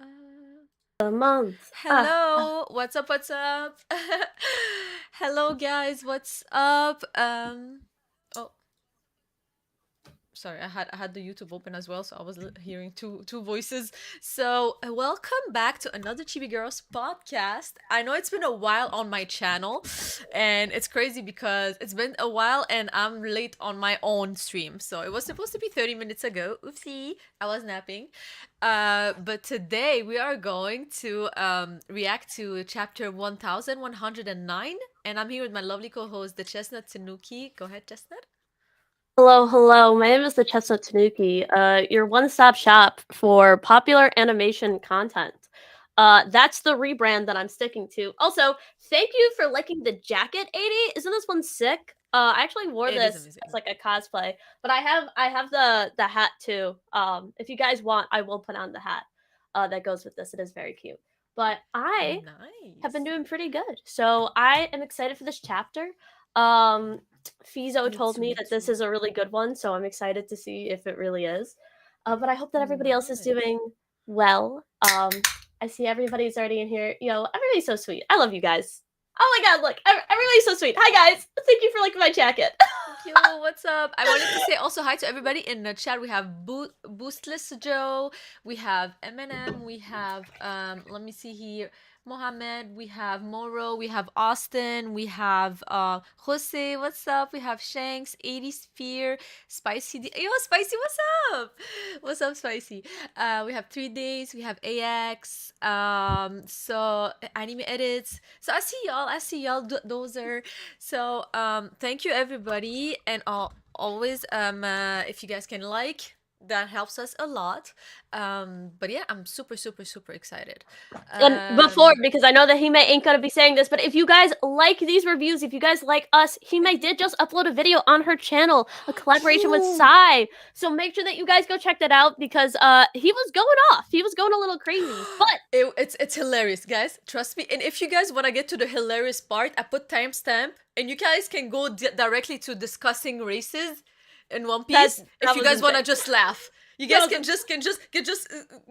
Uh, A month. Hello, what's up? What's up? Hello, guys, what's up? Oh, sorry, I had the YouTube open as well, so I was hearing two voices. So, welcome back to another Chibi Girls podcast. I know it's been a while on my channel, and it's crazy because it's been a while and I'm late on my own stream. So it was supposed to be 30 minutes ago. Oopsie, I was napping. But today we are going to react to chapter 1109, and I'm here with my lovely co-host, the Chestnut Tanuki. Go ahead, Chestnut. Hello, hello. My name is the Chestnut Tanuki. Your one-stop shop for popular animation content. That's the rebrand that I'm sticking to. Also, thank you for liking the jacket, 80. Isn't this one sick? I actually wore It is this as amazing. like a cosplay, but I have the hat too. If you guys want, I will put on the hat. That goes with this. It is very cute. But I have been Nice. doing pretty good. So I am excited for this chapter. Um, Fizo Me told too, me me that this too. is a really good one, so I'm excited to see if it really is. But I hope that everybody else is Nice. doing well. I see everybody's already in here. Yo, everybody's so sweet. I love you guys. Oh my god, look, everybody's so sweet. Hi guys, thank you for liking my jacket. Yo, what's up? I wanted to say also hi to everybody in the chat. We have Boostless Joe, we have Eminem, we have let me see here, Mohammed, we have Moro, we have Austin, we have Jose, what's up? We have Shanks, 80 Sphere, Spicy Yo, Spicy, what's up? What's up, Spicy? We have 3 days, we have AX, so anime edits. So I see y'all, those are so thank you everybody, and always if you guys can like, that helps us a lot. But yeah, I'm super super super excited. And before, Um because I know that Hime ain't gonna be saying this, but if you guys like these reviews, if you guys like us, Hime did just upload a video on her channel, a collaboration with True. Sai. So make sure that you guys go check that out because he was going off. He was going a little crazy. But It's hilarious, guys. Trust me. And if you guys want to get to the hilarious part, I put timestamp, and you guys can go directly to discussing races in One that Piece. If that you was guys want to insane. just laugh, you That guys was can just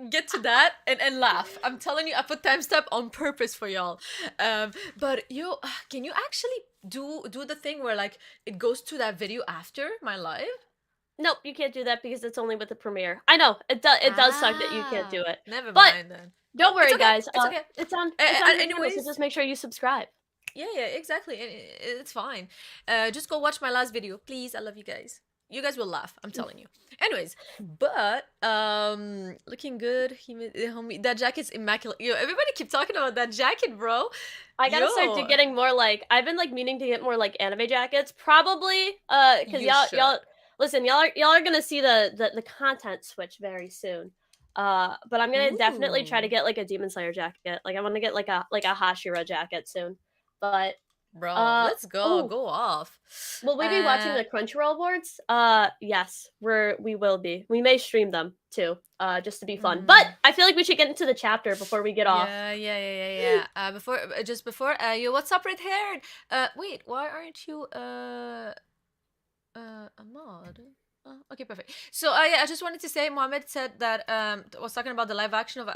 get to that and laugh. I'm telling you, I put timestamp on purpose for y'all. But you can you actually do the thing where like it goes to that video after my live? nope, you can't do that because it's only with the premiere. I know it does suck that you can't do it, Never but mind then. don't It's worry, okay. guys. It's okay. It's on her channel, so Anyways, just make sure you subscribe. yeah, exactly. It's fine. Just go watch my last video, please. I love you guys. You guys will laugh. I'm telling you. Anyways, but looking good. Homie, that jacket's immaculate. Yo, everybody keep talking about that jacket, bro. I gotta start Yo, getting more like I've been like meaning to get more like anime jackets, probably. Because you y'all should. listen, y'all are gonna see the content switch very soon. But I'm gonna definitely try to Ooh, get like a Demon Slayer jacket. Like I want to get like a Hashira jacket soon. But bro, uh let's go. oh, Go off. will we be watching Uh, the Crunchyroll awards? Yes, we will be. We may stream them too, just to be fun. But mm, I feel like we should get into the chapter before we get off. yeah. Before, yo, what's up, red haired? Wait, why aren't you a mod. Okay, perfect. So, yeah, I just wanted to say, Mohammed said that was talking about the live action of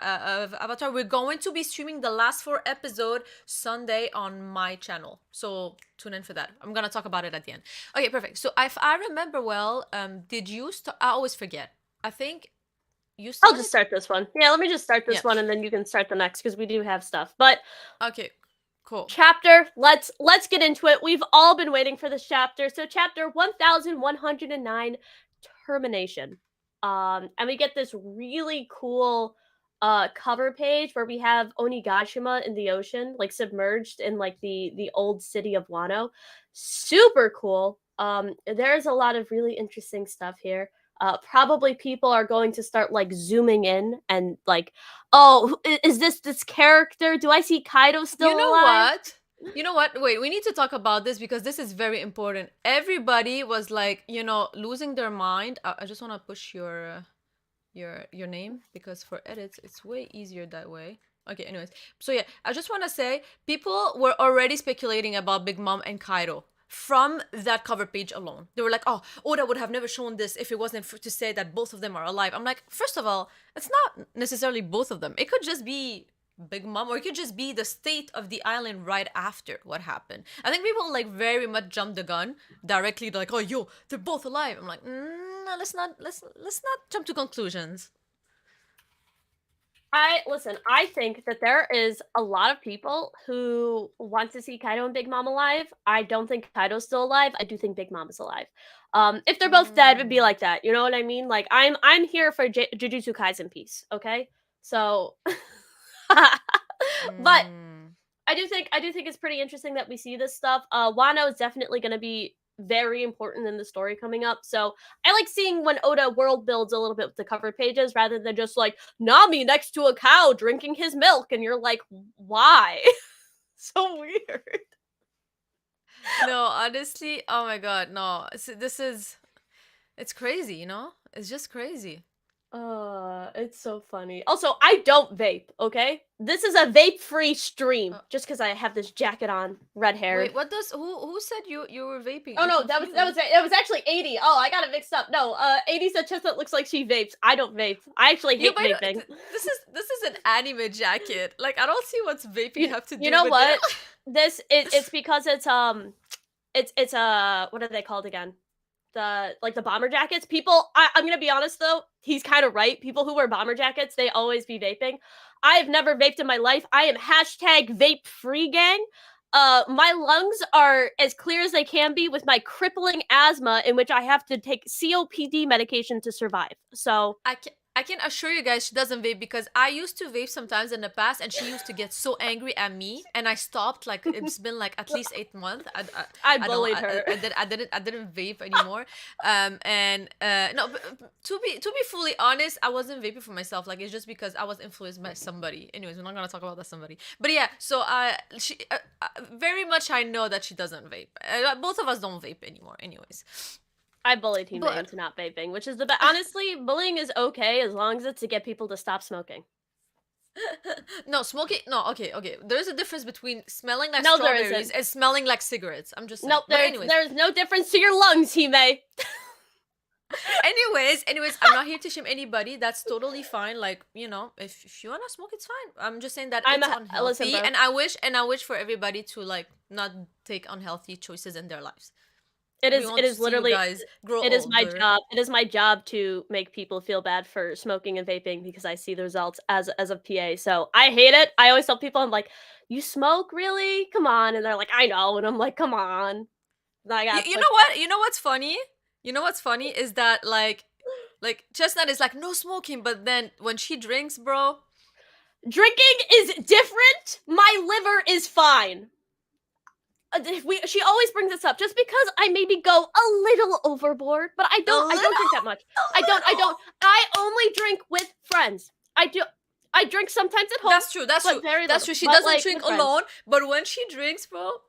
Avatar. We're going to be streaming the last 4 episode Sunday on my channel, so tune in for that. I'm gonna talk about it at the end. Okay, perfect. So, if I remember well, did you start? I always forget. I think you I'll just started. start this one. Yeah, let me just start Yeah. this one and then you can start the next because we do have stuff. But Okay. Cool. chapter, let's get into it. We've all been waiting for this chapter. So chapter 1109, termination. And we get this really cool cover page where we have Onigashima in the ocean, like submerged in like the old city of Wano. Super cool. There's a lot of really interesting stuff here. Probably people are going to start like zooming in and like, oh, is this character? Do I see Kaido You still know alive? what? You know what? Wait, we need to talk about this because this is very important. Everybody was like, losing their mind. I just want to push your name because for edits it's way easier that way. Okay, anyways. So yeah, I just want to say people were already speculating about Big Mom and Kaido. from that cover page alone. They were like, oh, Oda would have never shown this if it wasn't to say that both of them are alive. I'm like, first of all, it's not necessarily both of them. It could just be Big Mom, or it could just be the state of the island right after what happened. I think people like very much jump the gun directly, like, oh, yo, they're both alive. I'm like, no, let's not jump to conclusions. I think that there is a lot of people who want to see Kaido and Big Mom alive. I don't think Kaido's still alive. I do think Big Mom is alive. If they're both dead, it'd be like that. You know what I mean? Like I'm here for Jujutsu Kaisen peace. Okay, so, but I do think it's pretty interesting that we see this stuff. Wano is definitely going to be very important in the story coming up. So I like seeing when Oda world builds a little bit with the cover pages rather than just like Nami next to a cow drinking his milk, and you're like, why? So weird. No, honestly, oh my god, no. It's crazy, you know? It's just crazy. It's so funny. Also, I don't vape, okay? This is a vape-free stream. Just because I have this jacket on, red hair. Wait, what does who said you were vaping? Oh no, that was actually 80. Oh, I got it mixed up. No, 80 said Chestnut looks like she vapes. I don't vape. I actually hate vaping. This is an anime jacket. Like, I don't see what's vaping have to do. You know with what? It. It's because it's what are they called again? The bomber jackets. People, I'm gonna be honest though, he's kind of right. People who wear bomber jackets, they always be vaping. I have never vaped in my life. I am hashtag vape free gang. My lungs are as clear as they can be with my crippling asthma, in which I have to take COPD medication to survive. So I can assure you guys she doesn't vape, because I used to vape sometimes in the past, and she used to get so angry at me, and I stopped. Like, it's been like at least 8 months. I bullied her. I didn't vape anymore. No, but to be fully honest, I wasn't vaping for myself. Like, it's just because I was influenced by somebody. Anyways, we're not gonna talk about that somebody. But yeah, so she very much I know that she doesn't vape. Both of us don't vape anymore. Anyways. I bullied him into not vaping, which is the best. Honestly, bullying is okay as long as it's to get people to stop smoking. No, smoking. No, okay. There's a difference between smelling like strawberries and smelling like cigarettes. I'm just saying. Nope, there's no difference to your lungs, Hime. anyways, I'm not here to shame anybody. That's totally fine. Like, you know, if you wanna smoke, it's fine. I'm just saying that it's unhealthy, listen, and I wish for everybody to like not take unhealthy choices in their lives. It is literally it is my job. It is my job to make people feel bad for smoking and vaping because I see the results as a PA. So I hate it. I always tell people, I'm like, you smoke, really? Come on. And they're like, I know. And I'm like, come on. You know what? You know what's funny? You know what's funny is that like Chestnut is like, no smoking, but then when she drinks, bro, drinking is different. My liver is fine. She always brings this up just because I maybe go a little overboard, but I don't drink that much. I don't. I only drink with friends. I drink sometimes at home. That's true. That's true. She doesn't drink alone, but when she drinks, bro,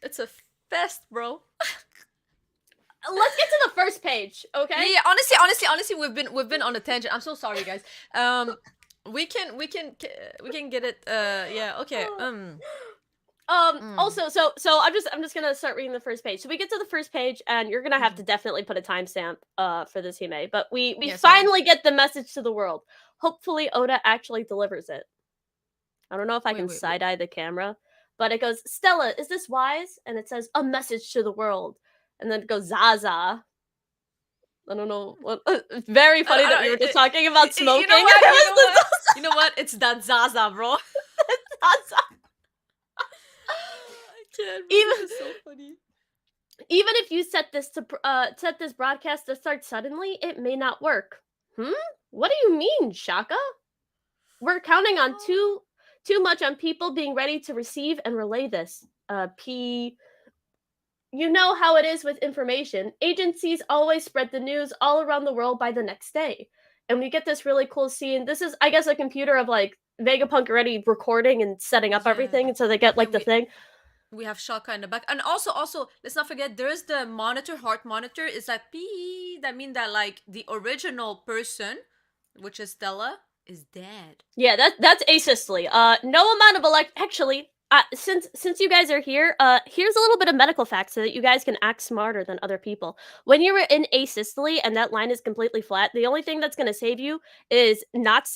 it's a fest, bro. Let's get to the first page, okay? Yeah. Honestly, we've been on a tangent. I'm so sorry, guys. We can get it. Yeah. Okay. Also, so I'm just gonna start reading the first page. So we get to the first page, and you're gonna have to definitely put a timestamp for this, Hime. But we finally get the message to the world. Hopefully Oda actually delivers it. I don't know if I can side-eye the camera, but it goes, Stella, is this wise? And it says, a message to the world. And then it goes, Zaza. I don't know what. It's very funny that we were just talking about smoking. You know what? It's that Zaza, bro. Zaza. Even so funny. Even if you set this broadcast to start suddenly, it may not work. What do you mean, Shaka? We're counting on too much on people being ready to receive and relay this. P. You know how it is with information. Agencies always spread the news all around the world by the next day. And we get this really cool scene. This is, I guess, a computer of like Vegapunk already recording and setting up everything, and so they get like the thing. We have Shaka in the back, and also let's not forget there's the monitor, heart monitor. Is that P? That mean that like the original person, which is Stella, is dead. Yeah, that's asystole. No amount of actually, since you guys are here, here's a little bit of medical facts so that you guys can act smarter than other people. When you're in asystole and that line is completely flat, the only thing that's gonna save you is not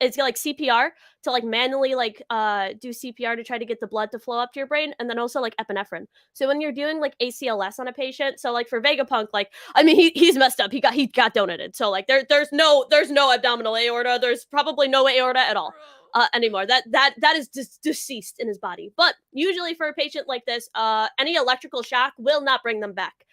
it's like CPR to like manually like do CPR to try to get the blood to flow up to your brain, and then also like epinephrine. So when you're doing like ACLS on a patient, so like for Vegapunk, like I mean he's messed up. He got donated. So like there's no abdominal aorta. There's probably no aorta at all anymore. That is deceased in his body. But usually for a patient like this, any electrical shock will not bring them back.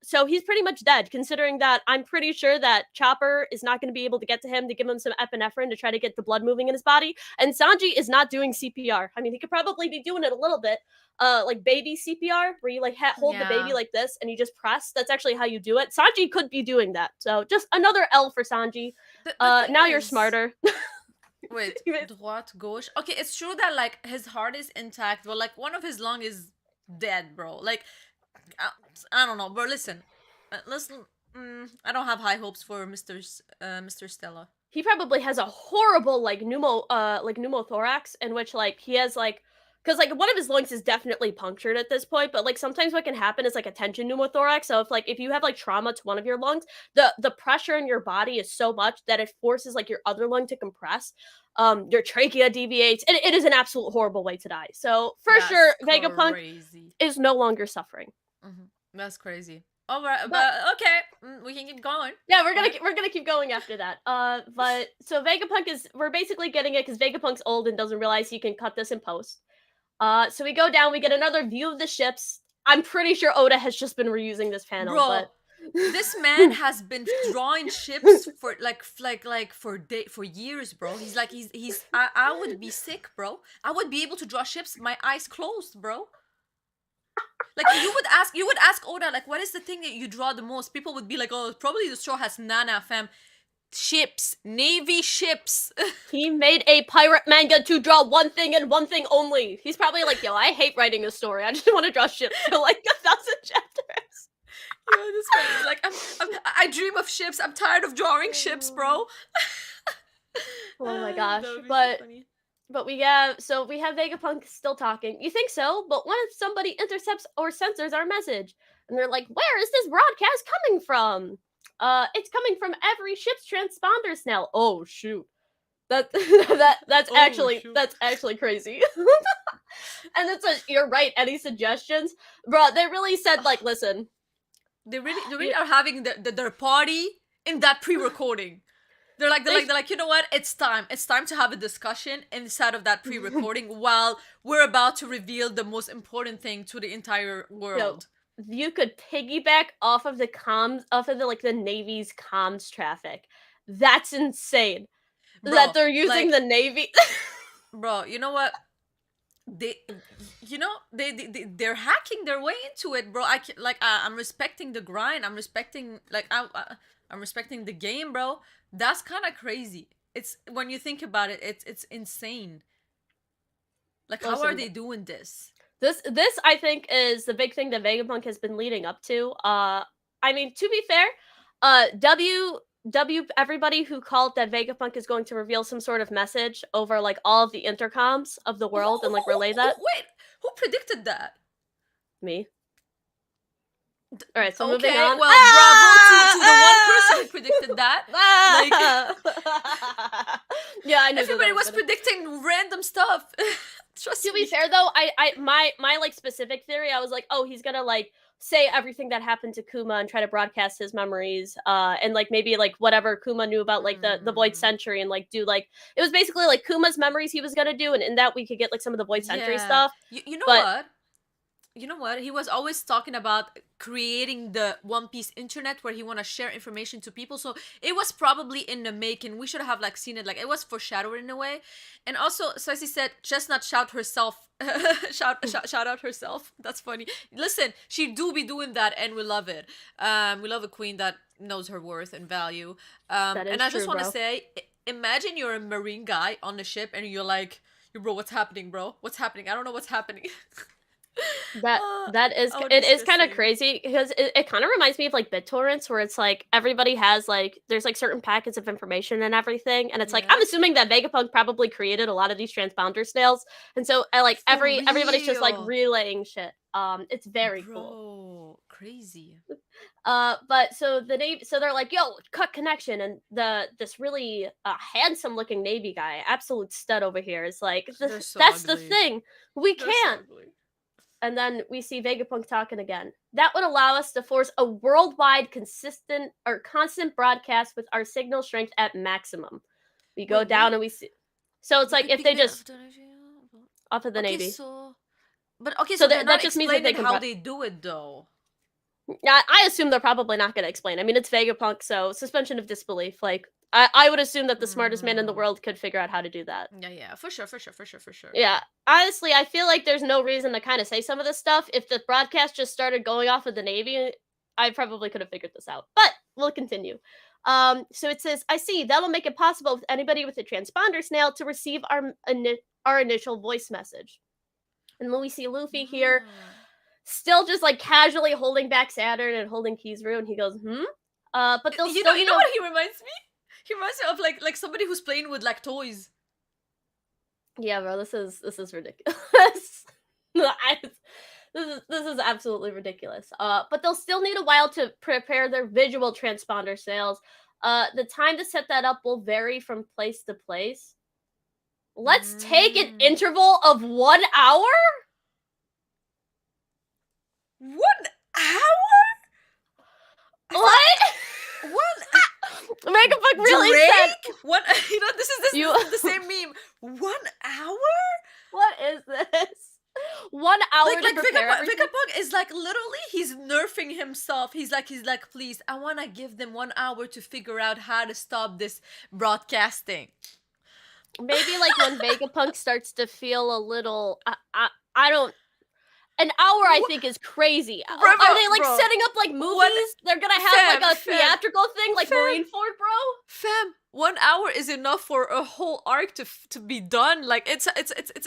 So he's pretty much dead, considering that I'm pretty sure that Chopper is not going to be able to get to him to give him some epinephrine to try to get the blood moving in his body. And Sanji is not doing CPR. I mean, he could probably be doing it a little bit, like baby CPR, where you like hold the baby Yeah. like this and you just press. That's actually how you do it. Sanji could be doing that. So just another L for Sanji. The thing Now you're is, smarter. wait, droite, gauche. Okay, it's true that like his heart is intact, but like one of his lung is dead, bro. Like, I, I don't know, bro. Listen. I don't have high hopes for Mr. Stella. He probably has a horrible like pneumothorax in which like he has like because like one of his lungs is definitely punctured at this point, but like sometimes what can happen is like a tension pneumothorax. So if you have like trauma to one of your lungs, the pressure in your body is so much that it forces like your other lung to compress. Your trachea deviates, and it is an absolute horrible way to die. So for That's sure, Vegapunk crazy. is no longer suffering. That's crazy. All right, But but okay, we can keep going. yeah, we're gonna keep going after that. But so Vegapunk we're basically getting it because Vegapunk's old and doesn't realize he can cut this in post. So we go down, we get another view of the ships. I'm pretty sure Oda has just been reusing this panel, Bro, but this man has been drawing ships for for years, bro. He's I would be sick, bro. I would be able to draw ships my eyes closed, bro. Like you would ask Oda like, what is the thing that you draw the most? People would be like, oh, probably the straw has Nana, fam. Ships, navy ships. he made a pirate manga to draw one thing and one thing only. He's probably like, yo, I hate writing a story. I just want to draw ships for like 1,000 chapters. Yeah, this man is like, I dream of ships. I'm tired of drawing ships, bro. Oh my gosh. That would be so But funny. we have Vegapunk still talking. You think so? But what if somebody intercepts or censors our message? And they're like, where is this broadcast coming from? It's coming from every ship's transponder now. Oh shoot. That's Oh, shoot. that's actually crazy. And it says, you're right, any suggestions? Bro, they really said like, listen. They really are having their party in that pre-recording. They're like, you know what? It's time. It's time to have a discussion inside of that pre-recording while we're about to reveal the most important thing to the entire world. You could piggyback off of the comms, off of the like the Navy's comms traffic. That's insane. Bro, that they're using like, the Navy. Bro, you know what? They're hacking their way into it, bro. I'm respecting the grind. I'm respecting I'm respecting the game, bro. That's kind of crazy. It's when you think about it, it's insane. Like, how are they doing this? This I think is the big thing that Vegapunk has been leading up to. I mean, to be fair, everybody who called that Vegapunk is going to reveal some sort of message over like all of the intercoms of the world and like relay that. Wait, who predicted that? Me. All right, so moving on. Well, bravo to the one person who predicted that. Yeah, I knew everybody was predicting random stuff. Trust me. To be fair though, my like specific theory, I was like, oh, he's gonna like say everything that happened to Kuma and try to broadcast his memories, and like maybe like whatever Kuma knew about like the Void Century, and like do like it was basically like Kuma's memories he was gonna do, and in that we could get like some of the Void Century stuff. You know what? You know what? He was always talking about creating the One Piece internet where he want to share information to people. So it was probably in the making. We should have like seen it. Like it was foreshadowed in a way. And also, so as he said, Chestnut shout herself, shout out herself. That's funny. Listen, she do be doing that, and we love it. We love a queen that knows her worth and value. And I just want to say, imagine you're a marine guy on the ship, and you're like, "Yo, bro, what's happening, bro? What's happening? I don't know what's happening." That Oh, that is oh, it is kind of disgusting. crazy because it kind of reminds me of like BitTorrents where it's like everybody has like there's like certain packets of information and everything and it's like I'm Yeah. assuming that Vegapunk probably created a lot of these transponder snails and so like For everybody's just like real. relaying shit. It's very cool. Bro, crazy. But so the Navy, so they're like, "Yo, cut connection," and this really handsome looking Navy guy, absolute stud over here, is like, They're so "That's the ugly. thing, we They're so can't." ugly. And then we see Vegapunk talking again. That would allow us to force a worldwide constant broadcast with our signal strength at maximum. We go Wait, down what? and we see. So it's We like could if pick they men of just the off of the Okay, Navy. so but okay, So so they're that not just means that they explaining can. how they do it though. Yeah, I assume they're probably not going to explain. I mean, it's Vegapunk, so suspension of disbelief. Like, I would assume that the smartest man in the Mm. world could figure out how to do that. Yeah, yeah, for sure, for sure, for sure, for sure. Yeah, honestly, I feel like there's no reason to kind of say some of this stuff. If the broadcast just started going off of the Navy, I probably could have figured this out. But we'll continue. So it says, I see that'll make it possible with anybody with a transponder snail to receive our initial voice message. And then we see Luffy here Ah. still just like casually holding back Saturn and holding Kizaru, and he goes, "Hmm." But they'll You still know, you need know a what he reminds me? He reminds me of like somebody who's playing with like toys. yeah, bro. This is ridiculous. This is absolutely ridiculous. But they'll still need a while to prepare their visual transponder sails. The time to set that up will vary from place to place. Let's take an Mm. interval of 1 hour. 1 hour? What? Vegapunk really said, Drake? What? You know, this "You." is the same meme. 1 hour? What is this? 1 hour Like to prepare Vegapunk, everything. Vegapunk is like literally he's nerfing himself. He's like, please, I wanna give them 1 hour to figure out how to stop this broadcasting. Maybe like when Vegapunk starts to feel a little, I don't. An hour, I think, is crazy. Bro, Are they like bro, setting up like one movies? They're gonna have like a fam, theatrical thing, like fam, Marineford, bro. fam. 1 hour is enough for a whole arc to be done. Like it's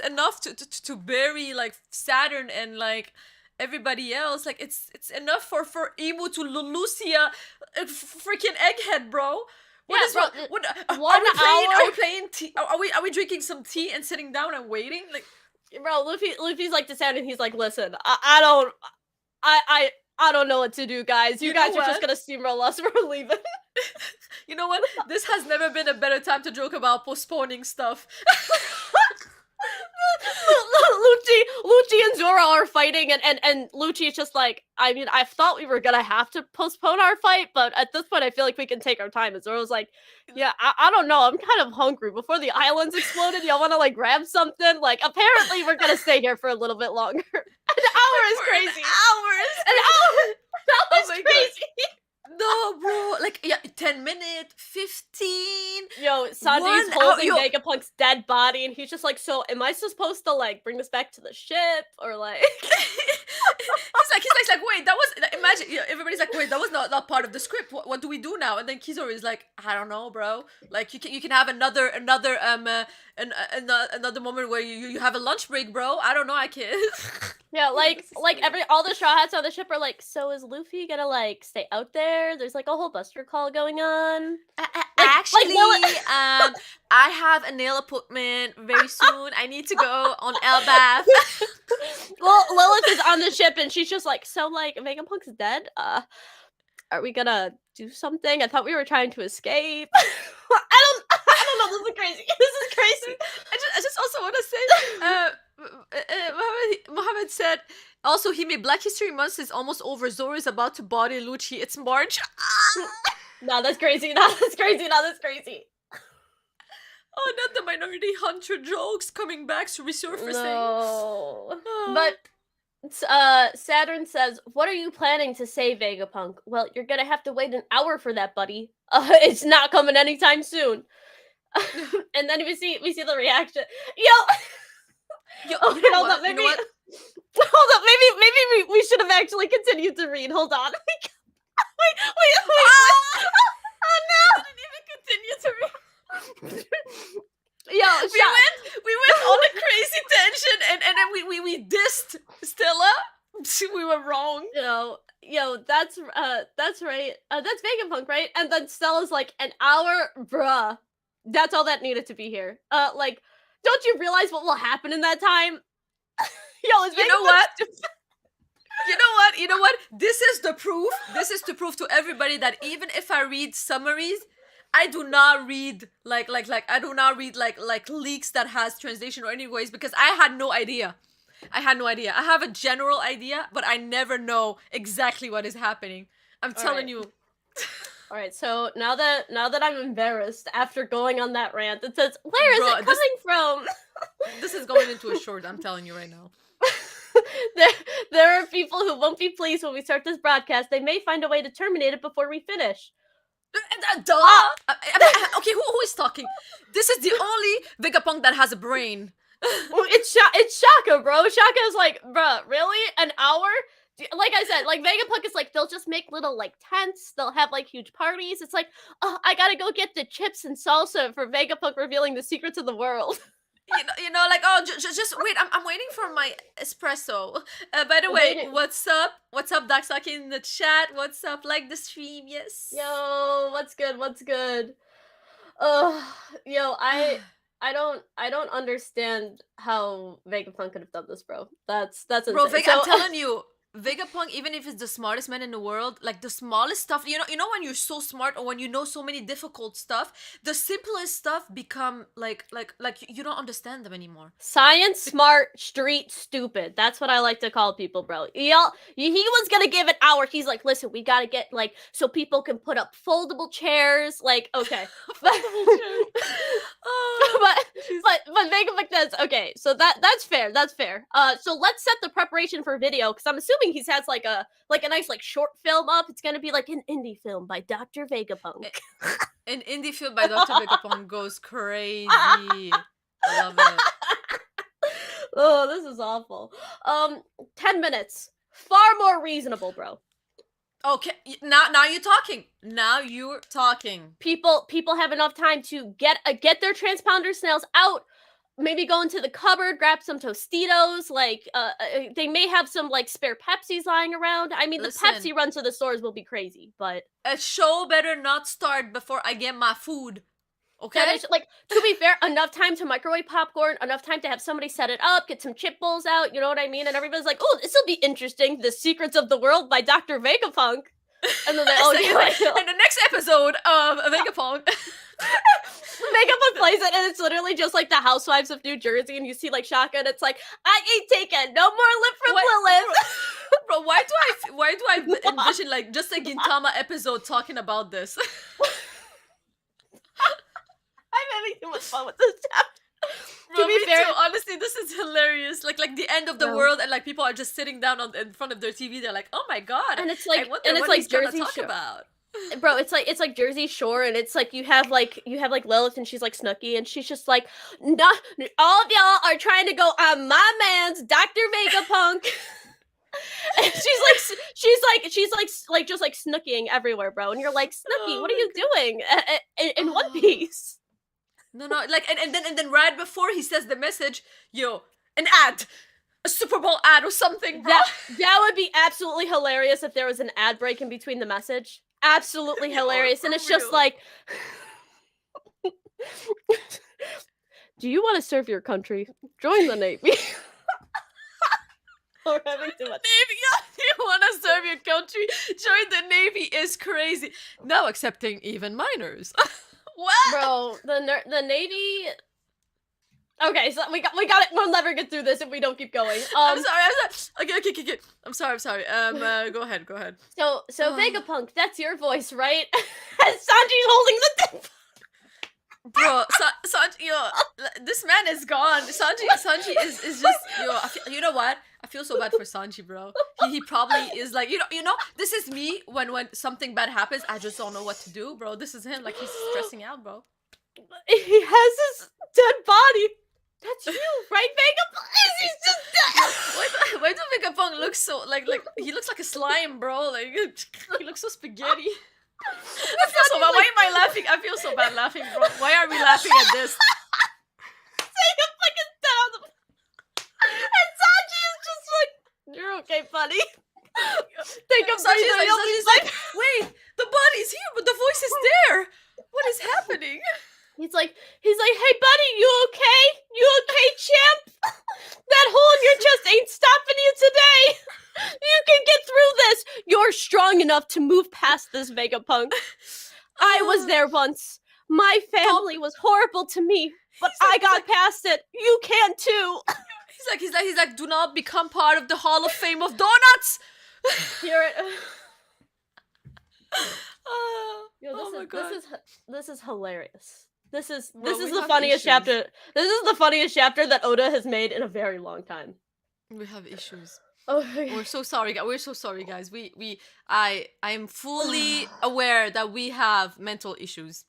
enough to bury like Saturn and like everybody else. Like it's enough for Emu to Lucia, freaking Egghead, bro. What Yeah, is bro. what? One hour, Are we playing tea? Are we drinking some tea and sitting down and waiting? Like bro. Luffy's like to sound, and he's like, "Listen, I don't, I don't know what to do, guys. You you know guys are just what? gonna steamroll us. We're leaving." You know what? This has never been a better time to joke about postponing stuff. Lucci and Zora are fighting, and Lucci is just like, I mean, I thought we were gonna have to postpone our fight, but at this point, I feel like we can take our time. And Zora's like, yeah, I don't know, I'm kind of hungry. Before the islands exploded, y'all want to like grab something? Like, apparently, we're gonna stay here for a little bit longer. An hour is For crazy. Hours. An hour. That Oh was my God. crazy. No, bro. Like, yeah, 10 minutes, 15. Yo, Sanji's 1 hour. holding Yo, Vegapunk's dead body, and he's just like, so am I supposed to like bring this back to the ship or like? he's like, wait, that was like, imagine. Yeah, everybody's like, wait, that was not part of the script. What do we do now? And then Kizaru is like, I don't know, bro. Like you can have another another moment where you have a lunch break, bro. I don't know, I can't. Yeah, like This is all the Straw Hats on the ship are like, so is Luffy gonna like stay out there? There's like a whole Buster call going on. Actually, Lilith- I have a nail appointment very soon. I need to go on Elbath. Well, Lilith is on the ship and she's just like, so like Vegapunk's dead. Are we gonna do something? I thought we were trying to escape. I don't know. This is crazy. This is crazy. I just also want to say, Mohammed said, also, he made Black History Month is almost over. Zoro is about to body Lucci. It's March. No, that's crazy. No, that's crazy. No, that's crazy. Oh, not the Minority Hunter jokes coming back, resurfacing. No. Oh. But Saturn says, "What are you planning to say, Vegapunk?" Well, you're gonna have to wait an hour for that, buddy. It's not coming anytime soon. And then we see the reaction. Yo, Okay, you know hold what? up. Maybe You know what? hold up. Maybe we should have actually continued to read. Hold on. Wait. Oh no! I didn't even continue to read. Yo, We went on a crazy tension and then we dissed Stella that's right. That's Vegapunk, right? And then Stella's like, an hour, bruh. That's all that needed to be here. Like, don't you realize what will happen in that time? Yo, is You know Vegapunk what? stupid? You know what? This is the proof. This is to prove to everybody that even if I read summaries, I do not read I do not read like leaks that has translation or anyways because I had no idea. I had no idea. I have a general idea, but I never know exactly what is happening. I'm All telling right. you. All right, so now that I'm embarrassed after going on that rant, it says, "Where is Bro, it coming from?" this is going into a short, I'm telling you right now. there, there are people who won't be pleased when we start this broadcast. They may find a way to terminate it before we finish. Duh! Okay, who is talking? This is the only Vegapunk that has a brain. Well, it's Shaka, bro. Shaka is like, bruh, really? An hour? Like I said, like Vegapunk is like, they'll just make little like tents. They'll have like huge parties. It's like, oh, I gotta go get the chips and salsa for Vegapunk revealing the secrets of the world. You know, like, oh, just wait. I'm waiting for my espresso. By the way, Waiting. what's up? What's up, Daxaki in the chat? What's up? Like the stream, yes. Yo, what's good? What's good? Uh, yo, I don't understand how Vegapunk could have done this, bro. That's Bro, insane. I'm telling you, Vegapunk, even if it's the smartest man in the world, like the smallest stuff, you know when you're so smart or when you know so many difficult stuff, the simplest stuff become like you don't understand them anymore. Science, smart, street, stupid. That's what I like to call people, bro. He was gonna give an hour. He's like, listen, we gotta get like so people can put up foldable chairs. Like, okay, Oh, but Vegapunk does okay. So that's fair. That's fair. So let's set the preparation for video because I'm assuming he has like a nice like short film up. It's gonna be like an indie film by Dr. Vegapunk. an indie film by Dr. Vegapunk goes crazy. I love it. Oh, this is awful. 10 minutes. Far more reasonable, bro. Okay, now you're talking. Now you're talking. People have enough time to get their transponder snails out. Maybe go into the cupboard, grab some Tostitos. Like, they may have some like spare Pepsis lying around. I mean, Listen. the Pepsi run to the stores will be crazy, but A show better not start before I get my food. Okay? that is, like, to be fair, enough time to microwave popcorn, enough time to have somebody set it up, get some chip bowls out, you know what I mean? And everybody's like, oh, this will be interesting. The Secrets of the World by Dr. Vegapunk. And then they all do it. In the next episode of Vegapunk. Vegapunk plays it, and it's literally just like the Housewives of New Jersey, and you see like Shaka, and it's like, I ain't taking no more lip from Lilith. Bro, why do I envision like just a Gintama episode talking about this? I'm having too much fun with this chapter. Bro, to be fair, too. Honestly, this is hilarious. Like the end of the world, and like people are just sitting down in front of their TV. They're like, "Oh my god!" And it's like, Jersey Shore. About. Bro, it's like Jersey Shore, and it's like you have like Lilith, and she's like Snooki, and she's just like, no, all of y'all are trying to go on my man's Dr. Vegapunk. And she's like just like snooking everywhere, bro. And you're like, Snooki, what are you doing in One Piece? No, like and then right before he says the message, yo, an ad, a Super Bowl ad or something, bro. That would be absolutely hilarious if there was an ad break in between the message. Absolutely hilarious, and it's just like, do you want to serve your country? Join the Navy. We're having too much. Navy, you want to serve your country? Join the Navy is crazy. Now accepting even minors. What? Bro, the Navy. Okay, so we got it. We'll never get through this if we don't keep going. I'm sorry. Okay. I'm sorry. Go ahead. So Vegapunk, that's your voice, right? Sanji's holding the thing. Bro, Sanji, yo, this man is gone. Sanji is just, yo, you know what? I feel so bad for Sanji, bro. He probably is like, you know, this is me when something bad happens, I just don't know what to do, bro. This is him, like he's stressing out, bro. He has his dead body. That's you, right, Vegapunk? He's just dead. Why do Vegapunk look so like he looks like a slime, bro? Like he looks so spaghetti. I feel so bad. Why am I laughing? I feel so bad laughing, bro. Why are we laughing at this? Vegapunk is dead on the. And Sanji is just like, you're okay, buddy. Take a Sanji's breather. like, You'll be Sanji's like, fine. wait, the body's here, but the voice is there. What is happening? He's like, hey buddy, you okay? You okay, champ? That hole in your chest ain't stopping you today. You can get through this. You're strong enough to move past this, Vegapunk. I was there once. My family was horrible to me, but I got past it. You can too. He's like, do not become part of the Hall of Fame of Donuts. Hear it. Yo, Oh my God. this is hilarious. This is Bro, we the have funniest issues. chapter. This is the funniest chapter that Oda has made in a very long time. We have issues. Oh, We're so sorry, guys. We're so sorry, guys. I am fully aware that we have mental issues.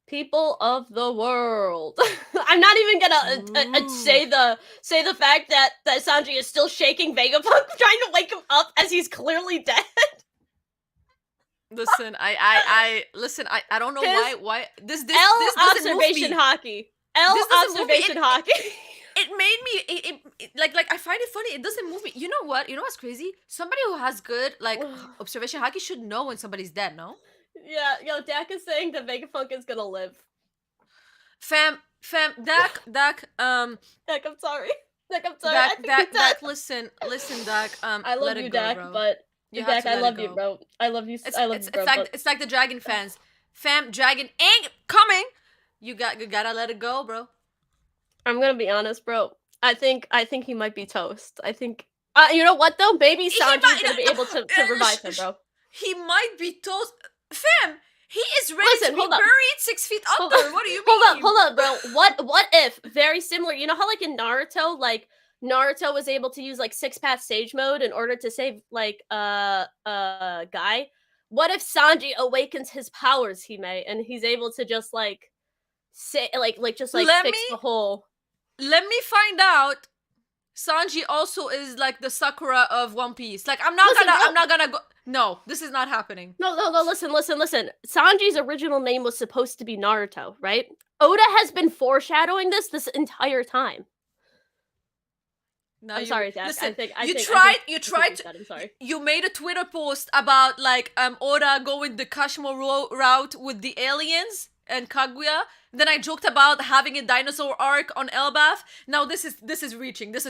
People of the world. I'm not even gonna say the fact that Sanji is still shaking Vegapunk, trying to wake him up as he's clearly dead. Listen, I don't know why this doesn't observation move me. hockey. This doesn't move me. Observation hockey. It made me like I find it funny. It doesn't move me. You know what? You know what's crazy? Somebody who has good like observation hockey should know when somebody's dead. No. Yeah, yo, Dak is saying that Vegapunk is gonna live. Fam, Dak, Dak, I'm sorry. Dak, I'm sorry. Dak, listen, Dak. I love let you, it go, Dak, bro. but You have Dak, to I let love it you, go. bro. I love you. I love you, bro. It's like the Dragon fans. Fam, Dragon ain't coming. You gotta let it go, bro. I'm gonna be honest, bro. I think he might be toast. I think. You know what though? Maybe Sanji's gonna be able to revive him, bro. He might be toast. Fam, he is ready to be hold up. buried 6 feet under. What do you mean? Hold up, bro. What if, very similar, you know how like in Naruto, like Naruto was able to use like 6-path sage mode in order to save like Guy? What if Sanji awakens his powers, Hime, and he's able to just like say fix the hole? Let me find out. Sanji also is like the Sakura of One Piece. Like I'm not gonna go. No, this is not happening. No, listen. Sanji's original name was supposed to be Naruto, right? Oda has been foreshadowing this entire time. No, I'm sorry, Zach. Listen, I'm sorry. You made a Twitter post about like Oda going the Kashimo route with the aliens and Kaguya. Then I joked about having a dinosaur arc on Elbaf. Now this is reaching. You're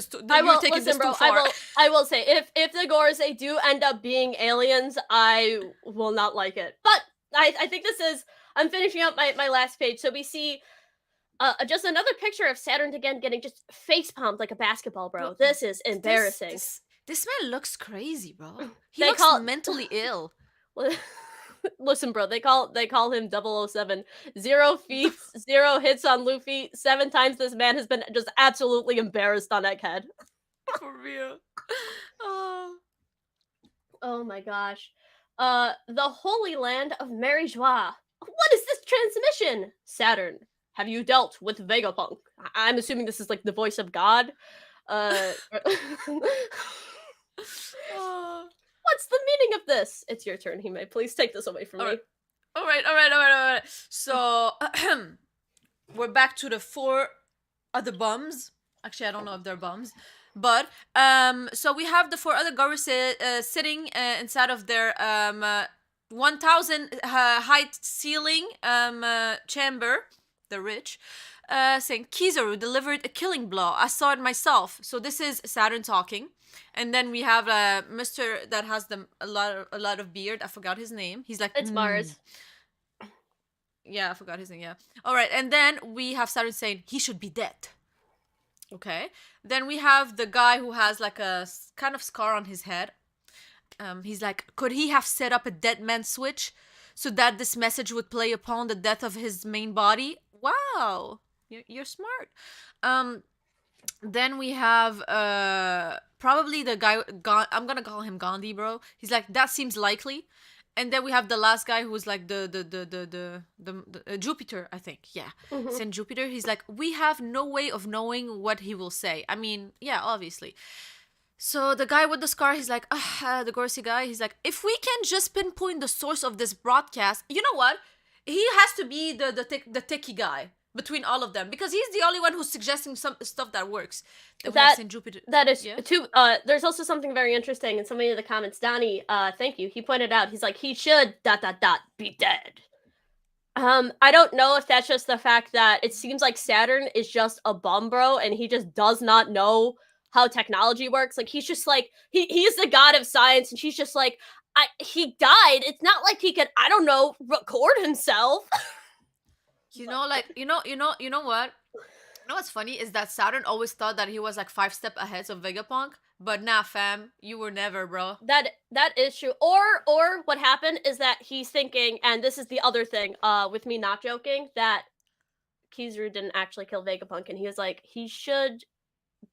taking this too far. I will say if the Gorosei do end up being aliens, I will not like it. But I think I'm finishing up my last page. So we see just another picture of Saturn again getting just face palmed like a basketball, bro. This is embarrassing. This man looks crazy, bro. He looks mentally ill. Listen, bro, they call him 007. 0 feet, 0 hits on Luffy. 7 times this man has been just absolutely embarrassed on Egghead. For real. Oh my gosh. The Holy Land of Mary Joie. What is this transmission? Saturn, have you dealt with Vegapunk? I'm assuming this is like the voice of God. What's the meaning of this? It's your turn, Hime. Please take this away from me. All right. So, we're back to the 4 other bums. Actually, I don't know if they're bums. But, so we have the 4 other Gorosei sitting inside of their 1,000 height ceiling chamber. The rich. Saying, Kizaru delivered a killing blow. I saw it myself. So this is Saturn talking. And then we have Mr. that has a lot of beard. I forgot his name. He's like it's Mars. Yeah, I forgot his name. Yeah. All right, and then we have Saturn saying he should be dead. Okay. Then we have the guy who has like a kind of scar on his head. He's like, could he have set up a dead man switch so that this message would play upon the death of his main body? Wow, you're smart. Then we have probably the guy. I'm gonna call him Gandhi, bro. He's like, that seems likely. And then we have the last guy who's like the Jupiter, I think. Yeah, Saint Jupiter. He's like, we have no way of knowing what he will say. I mean, yeah, obviously. So the guy with the scar, he's like, the Gorosei guy. He's like, if we can just pinpoint the source of this broadcast, you know what? He has to be the techie guy. between all of them, because he's the only one who's suggesting some stuff that works. Then we have That Saint Jupiter. that is Yeah. too. There's also something very interesting in somebody in the comments. Donnie, thank you. He pointed out. He's like, he should ... be dead. I don't know if that's just the fact that it seems like Saturn is just a bum bro, and he just does not know how technology works. Like he's just like he's the god of science, and she's just like, he died. It's not like he could, I don't know, record himself. Like you know what? You know what's funny is that Saturn always thought that he was like 5 step ahead of Vegapunk, but nah, fam, you were never, bro. That is true. Or what happened is that he's thinking, and this is the other thing, with me not joking, that Kizaru didn't actually kill Vegapunk, and he was like, he should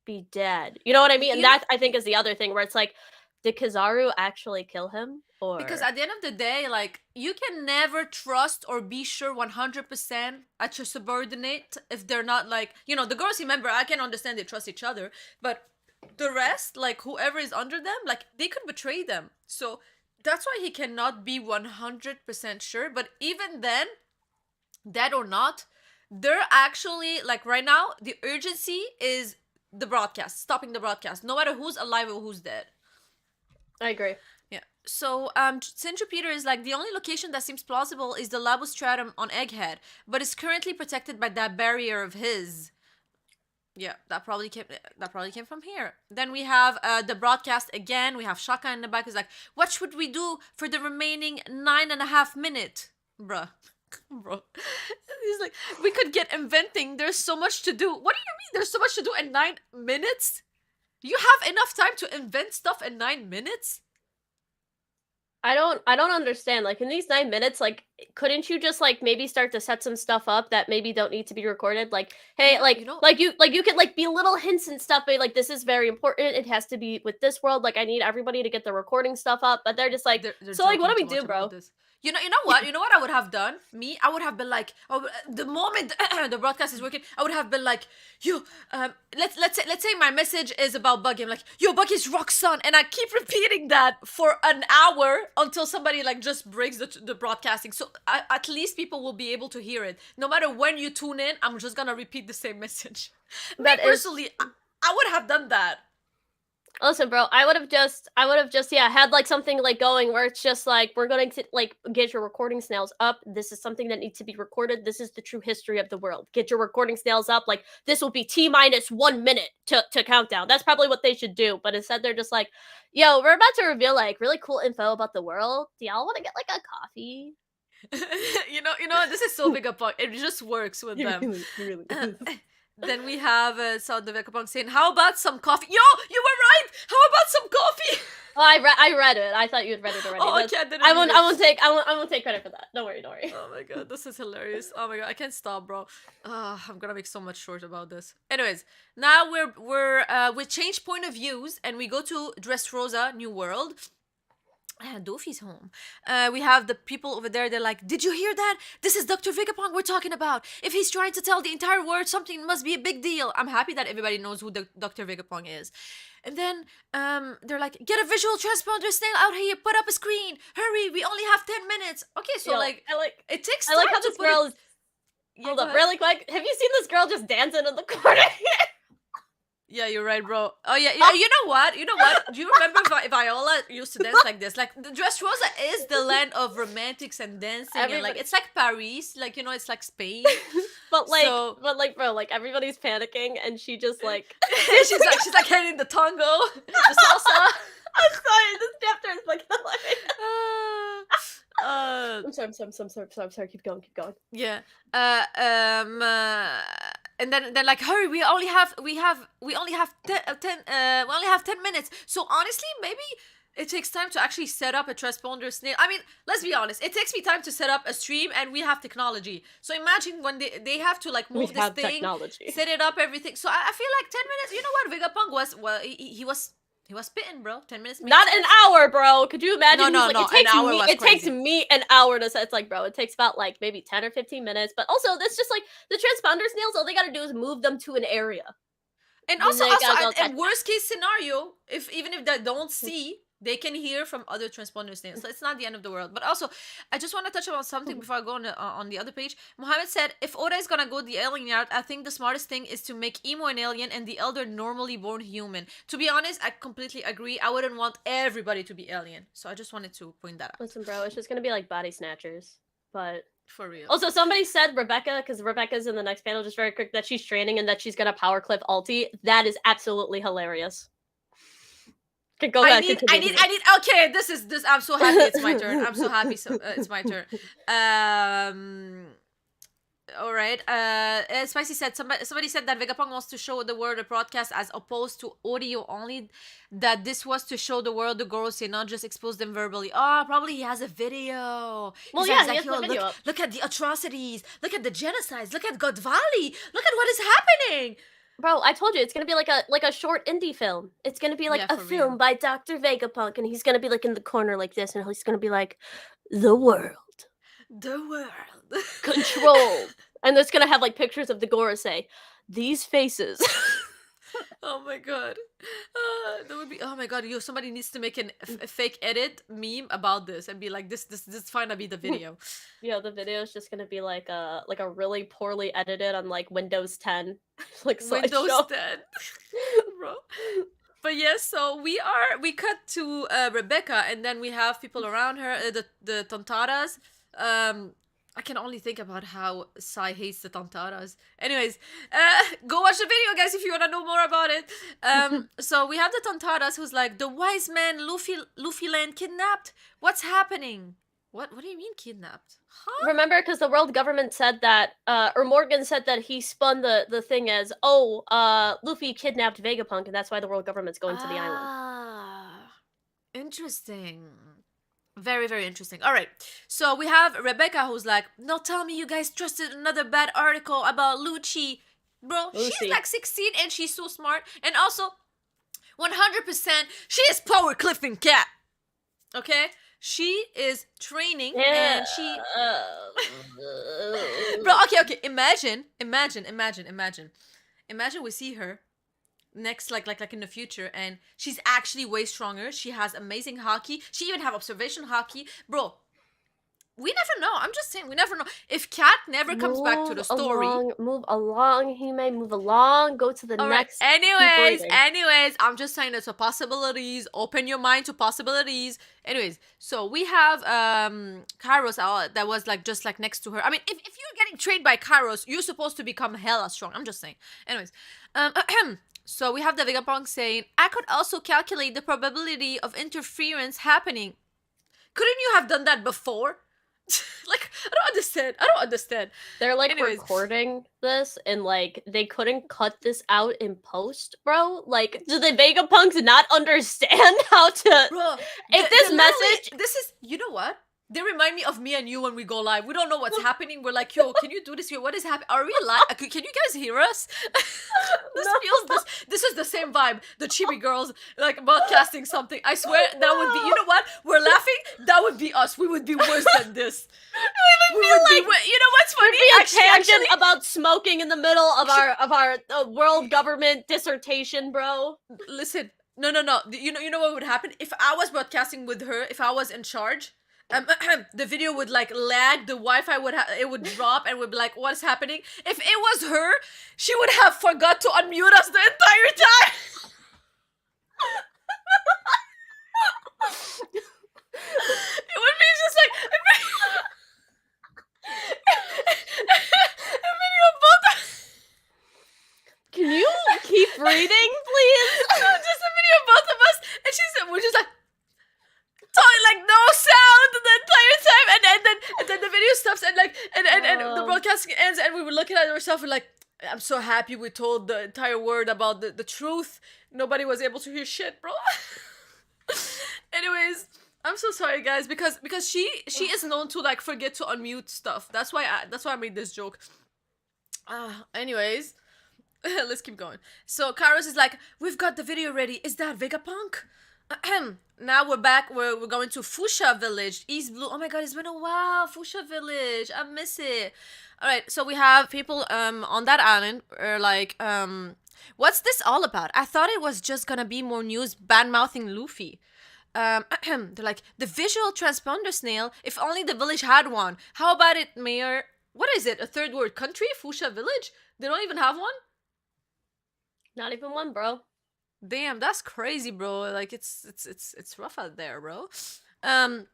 be dead. You know what I mean? And You know, that, I think, is the other thing where it's like, did Kizaru actually kill him? Or because at the end of the day, like, you can never trust or be sure 100% at your subordinate if they're not like, the girls, remember, I can understand they trust each other, but the rest, like whoever is under them, like they could betray them. So that's why he cannot be 100% sure. But even then, dead or not, they're actually like right now, the urgency is the broadcast, stopping the broadcast, no matter who's alive or who's dead. I agree. Yeah. So, Saint Jupiter is like the only location that seems plausible is the Labostratum on Egghead, but is currently protected by that barrier of his. Yeah, that probably came from here. Then we have the broadcast again. We have Shaka in the back. Is like, what should we do for the remaining 9.5 minutes, bruh? Bro, he's like, we could get inventing. There's so much to do. What do you mean? There's so much to do in 9 minutes? You have enough time to invent stuff in 9 minutes? I don't understand. Like in these 9 minutes, like couldn't you just like maybe start to set some stuff up that maybe don't need to be recorded? Like, hey, you could like be little hints and stuff, but like this is very important. It has to be with this world. Like I need everybody to get the recording stuff up, but they're just like, They're so like what do we joking too do, much bro? about this. You know what? You know what I would have done? I would have been like, oh, the moment the broadcast is working, I would have been like, yo, let's say my message is about Buggy. I'm like, yo, Buggy's rock son, and I keep repeating that for an hour until somebody like just breaks the broadcasting. So at least people will be able to hear it. No matter when you tune in, I'm just gonna repeat the same message. Personally, I would have done that. Listen, bro, I would have just had like something like going where it's just like, we're going to like get your recording snails up. This is something that needs to be recorded. This is the true history of the world. Get your recording snails up. Like this will be T-1 minute to countdown. That's probably what they should do. But instead they're just like, yo, we're about to reveal like really cool info about the world. Do y'all want to get like a coffee? you know, this is so big a point. It just works with them. Really. Then we have Sound of Vegapunk saying, "How about some coffee?" Yo, you were right. How about some coffee? Oh, I read it. I thought you had read it already. Oh, okay, I won't take credit for that. Don't worry. Oh my god, this is hilarious. Oh my god, I can't stop, bro. I'm gonna make so much short about this. Anyways, now we change point of views and we go to Dressrosa New World. Dofi's home. We have the people over there. They're like, "Did you hear that? This is Dr. Vegapunk we're talking about. If he's trying to tell the entire world something, must be a big deal." I'm happy that everybody knows who Dr. Vegapunk is. And then they're like, "Get a visual transponder snail out here. Put up a screen. Hurry. We only have 10 minutes." Okay, so it takes time. I like how this girl is. Hold up, really quick. Have you seen this girl just dancing in the corner? Yeah, you're right, bro. Oh yeah, you know what? Do you remember Viola used to dance like this? Like Dressrosa is the land of romantics and dancing, and like it's like Paris, like it's like Spain. but bro, like everybody's panicking, and she just like she's like hitting the tango, the salsa. I'm sorry, this chapter is like I'm sorry. Keep going. Yeah. And then they're like, "Hurry! We only have 10 minutes." So honestly, maybe it takes time to actually set up a transponder snail. I mean, let's be honest. It takes me time to set up a stream, and we have technology. So imagine when they have to like move this thing, technology. Set it up, everything. So I feel like 10 minutes. You know what? Vegapunk he was spitting, bro. 10 minutes. Not an hour, bro. Could you imagine? No. It takes me an hour to set. It's like, bro, it takes about like maybe 10 or 15 minutes. But also, that's just like the transponder snails. All they gotta do is move them to an area. And also, worst case scenario, even if they don't see They can hear from other transponders things. So it's not the end of the world. But also, I just want to touch on something before I go on the other page. Mohammed said, if Oda is gonna go the alien route, I think the smartest thing is to make Emo an alien and the Elder normally born human. To be honest, I completely agree. I wouldn't want everybody to be alien. So I just wanted to point that out. Listen, bro, it's just gonna be like body snatchers. But For real. also, somebody said Rebecca, because Rebecca's in the next panel, just very quick, that she's training and that she's gonna power clip ulti. That is absolutely hilarious. Okay, go I ahead. need. Okay, this. I'm so happy it's my turn. I'm so happy. So it's my turn. All right. Spicy said somebody said that Vegapunk wants to show the world a broadcast as opposed to audio only. That this was to show the world the Gorosei, not just expose them verbally. Oh, probably he has a video. Well, He's yeah, like, he has the video up. look at the atrocities. Look at the genocides. Look at God Valley. Look at what is happening. Bro, I told you it's gonna be like a short indie film. It's gonna be like Yeah, a for film real. by Dr. Vegapunk, and he's gonna be like in the corner like this, and he's gonna be like, the world controlled, and it's gonna have like pictures of the Gorosei. These faces. Oh my god, that would be. Oh my god, somebody needs to make a fake edit meme about this and be like, this finna be the video. Yeah, the video is just gonna be like a really poorly edited on like Windows 10, like Windows slideshow. 10, bro. But yes, so we cut to Rebecca, and then we have people around her, the Tontaras. I can only think about how Sai hates the Tantaras. Anyways, go watch the video, guys, if you want to know more about it. So we have the Tantaras, who's like, the wise man Luffy Land kidnapped? What's happening? What do you mean kidnapped? Huh? Remember, because the world government said that, or Morgan said that he spun the thing as, Luffy kidnapped Vegapunk, and that's why the world government's going to the island. Ah, interesting. Very, very interesting. All right. So we have Rebecca, who's like, no, tell me you guys trusted another bad article about Lucci. Bro, she's Lucy. like 16 and she's so smart. And also, 100%, she is power cliffing cat. Okay? She is training and she... Bro, okay. Imagine we see her next like in the future, and she's actually way stronger. She has amazing hockey. She even have observation hockey. Bro, we never know. I'm just saying, we never know. If Cat never comes back to the story... Move along, Hime, move along. Go to the next... Anyways, I'm just saying there's possibilities. Open your mind to possibilities. Anyways, so we have Kairos that was like just like next to her. I mean, if you're getting trained by Kairos, you're supposed to become hella strong. I'm just saying. Anyways, so we have the Vegapunk saying, I could also calculate the probability of interference happening. Couldn't you have done that before? Like, I don't understand. They're like Anyways. recording this, and like they couldn't cut this out in post, bro. Like, do the Vegapunks not understand how to... Bro, If this message... This is, you know what? They remind me of me and you when we go live. We don't know what's happening. We're like, yo, can you do this here? What is happening? Are we live? Can you guys hear us? This is the same vibe. The chibi girls like broadcasting something. I swear that would be, you know what? We're laughing. That would be us. We would be worse than this. We would feel like... you know what's funny? Be a tangent about smoking in the middle of our world government dissertation, bro. Listen, no. You know what would happen if I was broadcasting with her? If I was in charge, the video would like lag. The Wi-Fi would drop and would be like, "What's happening?" If it was her, she would have forgot to unmute us the entire time. It would be just like a video of both. Can you keep reading, please? No, just a video of both of us, and we're just like talking like no sound the entire time, and then the video stops, and like and the broadcasting ends, and we were looking at ourselves, we're like, I'm so happy we told the entire world about the truth. Nobody was able to hear shit, bro. Anyways, I'm so sorry, guys, because she is known to like forget to unmute stuff. That's why I made this joke. Anyways, let's keep going. So Kairos is like, we've got the video ready. Is that Vegapunk? Now we're back. We're going to Fuchsia Village, East Blue. Oh my god, it's been a while. Fuchsia Village, I miss it. All right, so we have people on that island are like, what's this all about? I thought it was just gonna be more news bad mouthing Luffy. they're like, the visual transponder snail, if only the village had one. How about it, mayor? What is it, a third world country? Fusha village? They don't even have one? Not even one, bro. Damn, that's crazy, bro. Like, it's rough out there, bro. Um,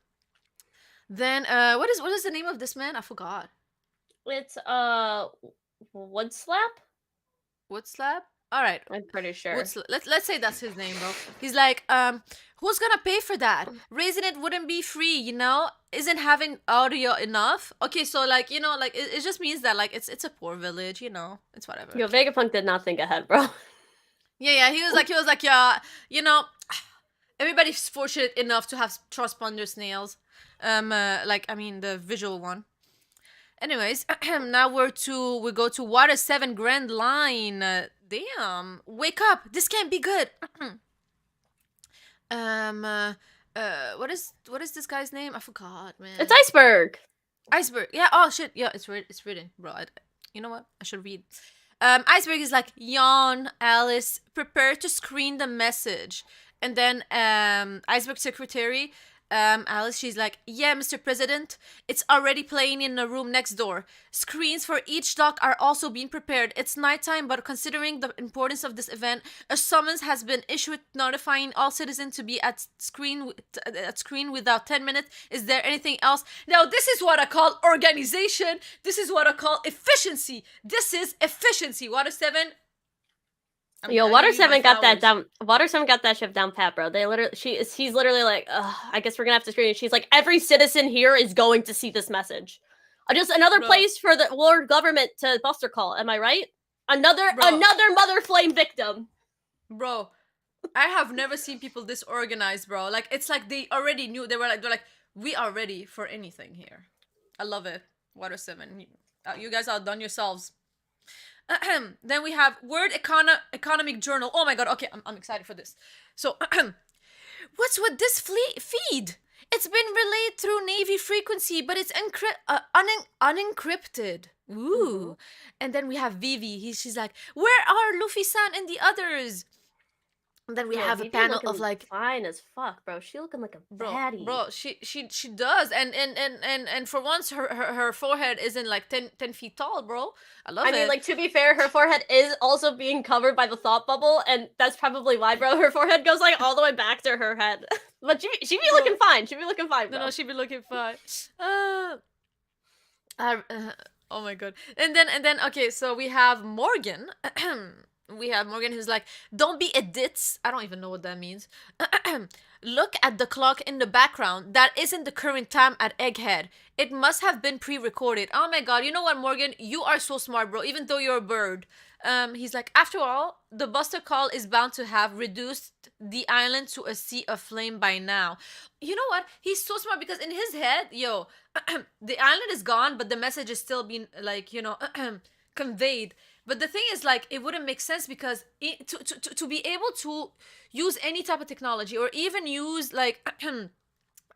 then, what is the name of this man? I forgot. It's Wood Slap? Wood Slab? Alright, I'm pretty sure. let's say that's his name, bro. He's like, who's gonna pay for that? Raising it wouldn't be free, you know? Isn't having audio enough? Okay, so like, you know, like it just means that like it's a poor village, you know. It's whatever. Yo, Vegapunk did not think ahead, bro. Yeah, he was like, yeah, you know, everybody's fortunate enough to have transponder snails. Like I mean the visual one. Anyways, now we go to Water 7 Grand Line. Damn, wake up! This can't be good. um, what is this guy's name? I forgot, man. It's Iceberg. Iceberg. Yeah. Oh shit. Yeah, it's written, bro. You know what? I should read. Iceberg is like, yawn, Alice. Prepare to screen the message, and then Iceberg secretary. Alice, she's like, yeah, Mr. President, it's already playing in the room next door. Screens for each dock are also being prepared. It's nighttime, but considering the importance of this event, a summons has been issued notifying all citizens to be at screen without 10 minutes. Is there anything else? Now, this is what I call organization. This is what I call efficiency. This is efficiency. Water 7. Yo, Water 7 got that down. Water 7 got that shit down pat, bro. He's literally like, I guess we're gonna have to screen it. She's like, every citizen here is going to see this message. Just another place for the world government to buster call. Am I right? Another mother flame victim. Bro, I have never seen people disorganized, bro. Like, it's like they already knew. They're like, we are ready for anything here. I love it. Water 7. You guys outdone yourselves. Then we have World Economic Journal. Oh my god, okay, I'm excited for this. So, what's with this feed? It's been relayed through Navy frequency, but it's unencrypted. Ooh. And then we have Vivi. She's like, where are Luffy-san and the others? And then we have a panel of like, fine as fuck, bro. She looking like a baddie. Bro, she does, and for once her forehead isn't like 10 feet tall, bro. I love it. I mean, like, to be fair, her forehead is also being covered by the thought bubble, and that's probably why, bro. Her forehead goes like all the way back to her head. But she be looking fine. She be looking fine, bro. No, she be looking fine. Oh my god. And then okay, so we have Morgan. We have Morgan who's like, don't be a ditz. I don't even know what that means. Look at the clock in the background. That isn't the current time at Egghead. It must have been pre-recorded. Oh my god, you know what, Morgan? You are so smart, bro, even though you're a bird. He's like, after all, the Buster Call is bound to have reduced the island to a sea of flame by now. You know what? He's so smart because in his head, yo, the island is gone, but the message is still being, like, you know, conveyed. But the thing is, like, it wouldn't make sense because to be able to use any type of technology or even use, like,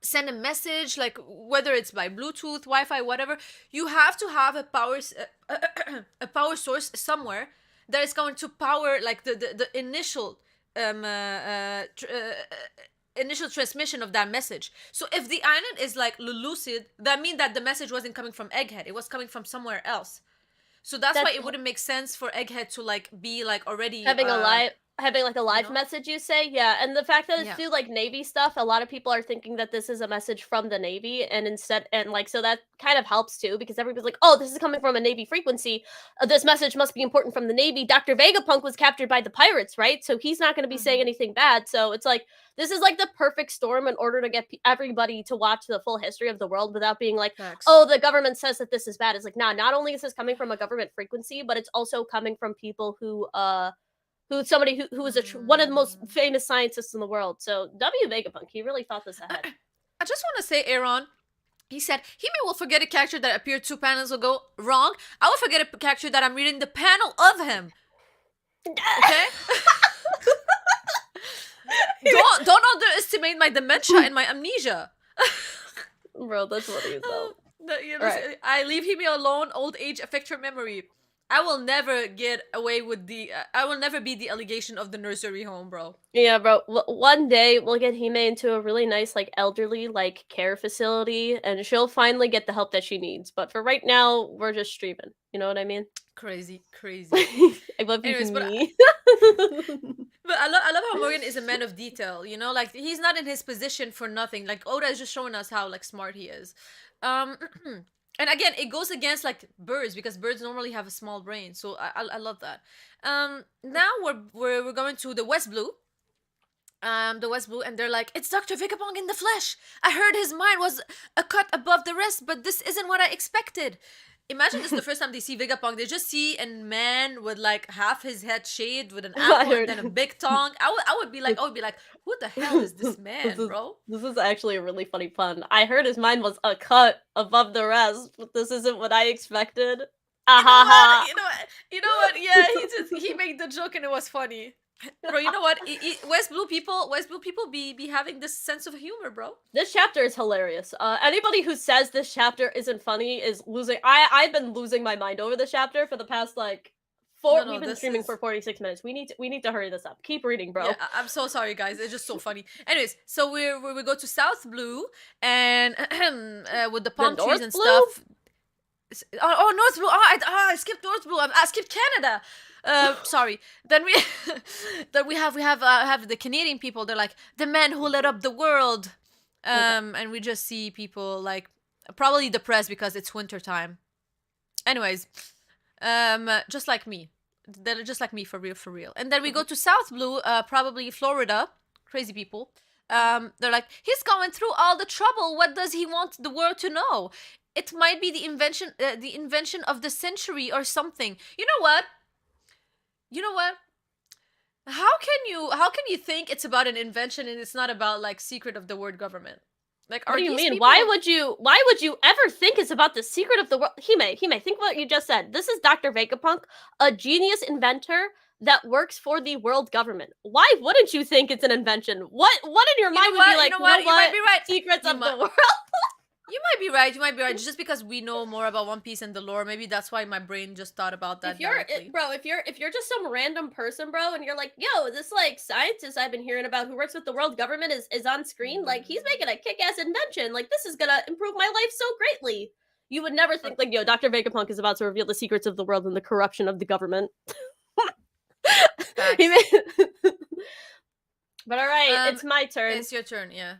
send a message, like, whether it's by Bluetooth, Wi-Fi, whatever, you have to have a power source somewhere that is going to power, like, the initial initial transmission of that message. So if the island is, like, lucid, that means that the message wasn't coming from Egghead. It was coming from somewhere else. So that's why it wouldn't make sense for Egghead to, like, be, like, already having like a live message, you say? Yeah, and the fact that it's through, like, Navy stuff, a lot of people are thinking that this is a message from the Navy, and instead, and, like, so that kind of helps, too, because everybody's like, oh, this is coming from a Navy frequency. This message must be important from the Navy. Dr. Vegapunk was captured by the pirates, right? So he's not going to be saying anything bad. So it's like, this is, like, the perfect storm in order to get everybody to watch the full history of the world without being like, oh, the government says that this is bad. It's like, nah, not only is this coming from a government frequency, but it's also coming from people who somebody who is one of the most famous scientists in the world. So W. Vegapunk, he really thought this ahead. I just want to say, Aaron, he said, Hime will forget a character that appeared 2 panels ago. Wrong. I will forget a character that I'm reading the panel of him. Okay? Don't underestimate my dementia and my amnesia. Bro, that's what he was. I leave Hime alone. Old age affect her memory. I will never get away with the. I will never be the allegation of the nursery home, bro. Yeah, bro. One day we'll get Hime into a really nice, like, elderly, like, care facility, and she'll finally get the help that she needs. But for right now, we're just streaming. You know what I mean? Crazy, crazy. I love you, Anyways, but Hime. but I love how Morgan is a man of detail. You know, like he's not in his position for nothing. Like Oda is just showing us how like smart he is. Um, and again, it goes against like birds because birds normally have a small brain. So I love that. Now we're going to the West Blue. The West Blue, and they're like, it's Dr. Vigapong in the flesh. I heard his mind was a cut above the rest, but this isn't what I expected. Imagine this is the first time they see Vegapunk. They just see a man with like half his head shaved with an I apple and heard. then a big tongue. I would be like, who the hell is this This man, is bro? this is actually a really funny pun. I heard his mind was a cut above the rest, but this isn't what I expected. You know what? Ahaha. You know what? Yeah, he made the joke and it was funny. Bro, you know what? West Blue people be having this sense of humor, bro. This chapter is hilarious. Anybody who says this chapter isn't funny is losing. I've been losing my mind over this chapter for the past like four. No, We've been this streaming is for 46 minutes. We need to hurry this up. Keep reading, bro. yeah. I'm so sorry, guys. It's just so funny. Anyways, so we go to South Blue and with the palm trees North and Blue? stuff. Oh, North Blue. I skipped North Blue. I skipped Canada. Sorry. Then we then we have the Canadian people. They're like the men who lit up the world. And we just see people like probably depressed because it's winter time. Anyways, just like me. They're just like me for real, for real. And then we go to South Blue, probably Florida. Crazy people. They're like, he's going through all the trouble. What does he want the world to know? It might be the invention of the century or something. You know what? You know what? How can you think it's about an invention and it's not about like secret of the word government? Like, What are do you these mean? people? Why would you ever think it's about the secret of the world? Hime, think what you just said. This is Dr. Vegapunk, a genius inventor that works for the world government. Why wouldn't you think it's an invention? What in your You know mind would what? be like, You know what? You might be right. Secrets You of might- the world? You might be right. You might be right. Just because we know more about One Piece and the lore, maybe that's why my brain just thought about that directly. If you're just some random person, bro, and you're like, yo, this like scientist I've been hearing about who works with the world government is on screen, like he's making a kick-ass invention. Like this is gonna improve my life so greatly. You would never think like, yo, Dr. Vegapunk is about to reveal the secrets of the world and the corruption of the government. Facts. But all right, Um, it's my turn. It's your turn. Yeah.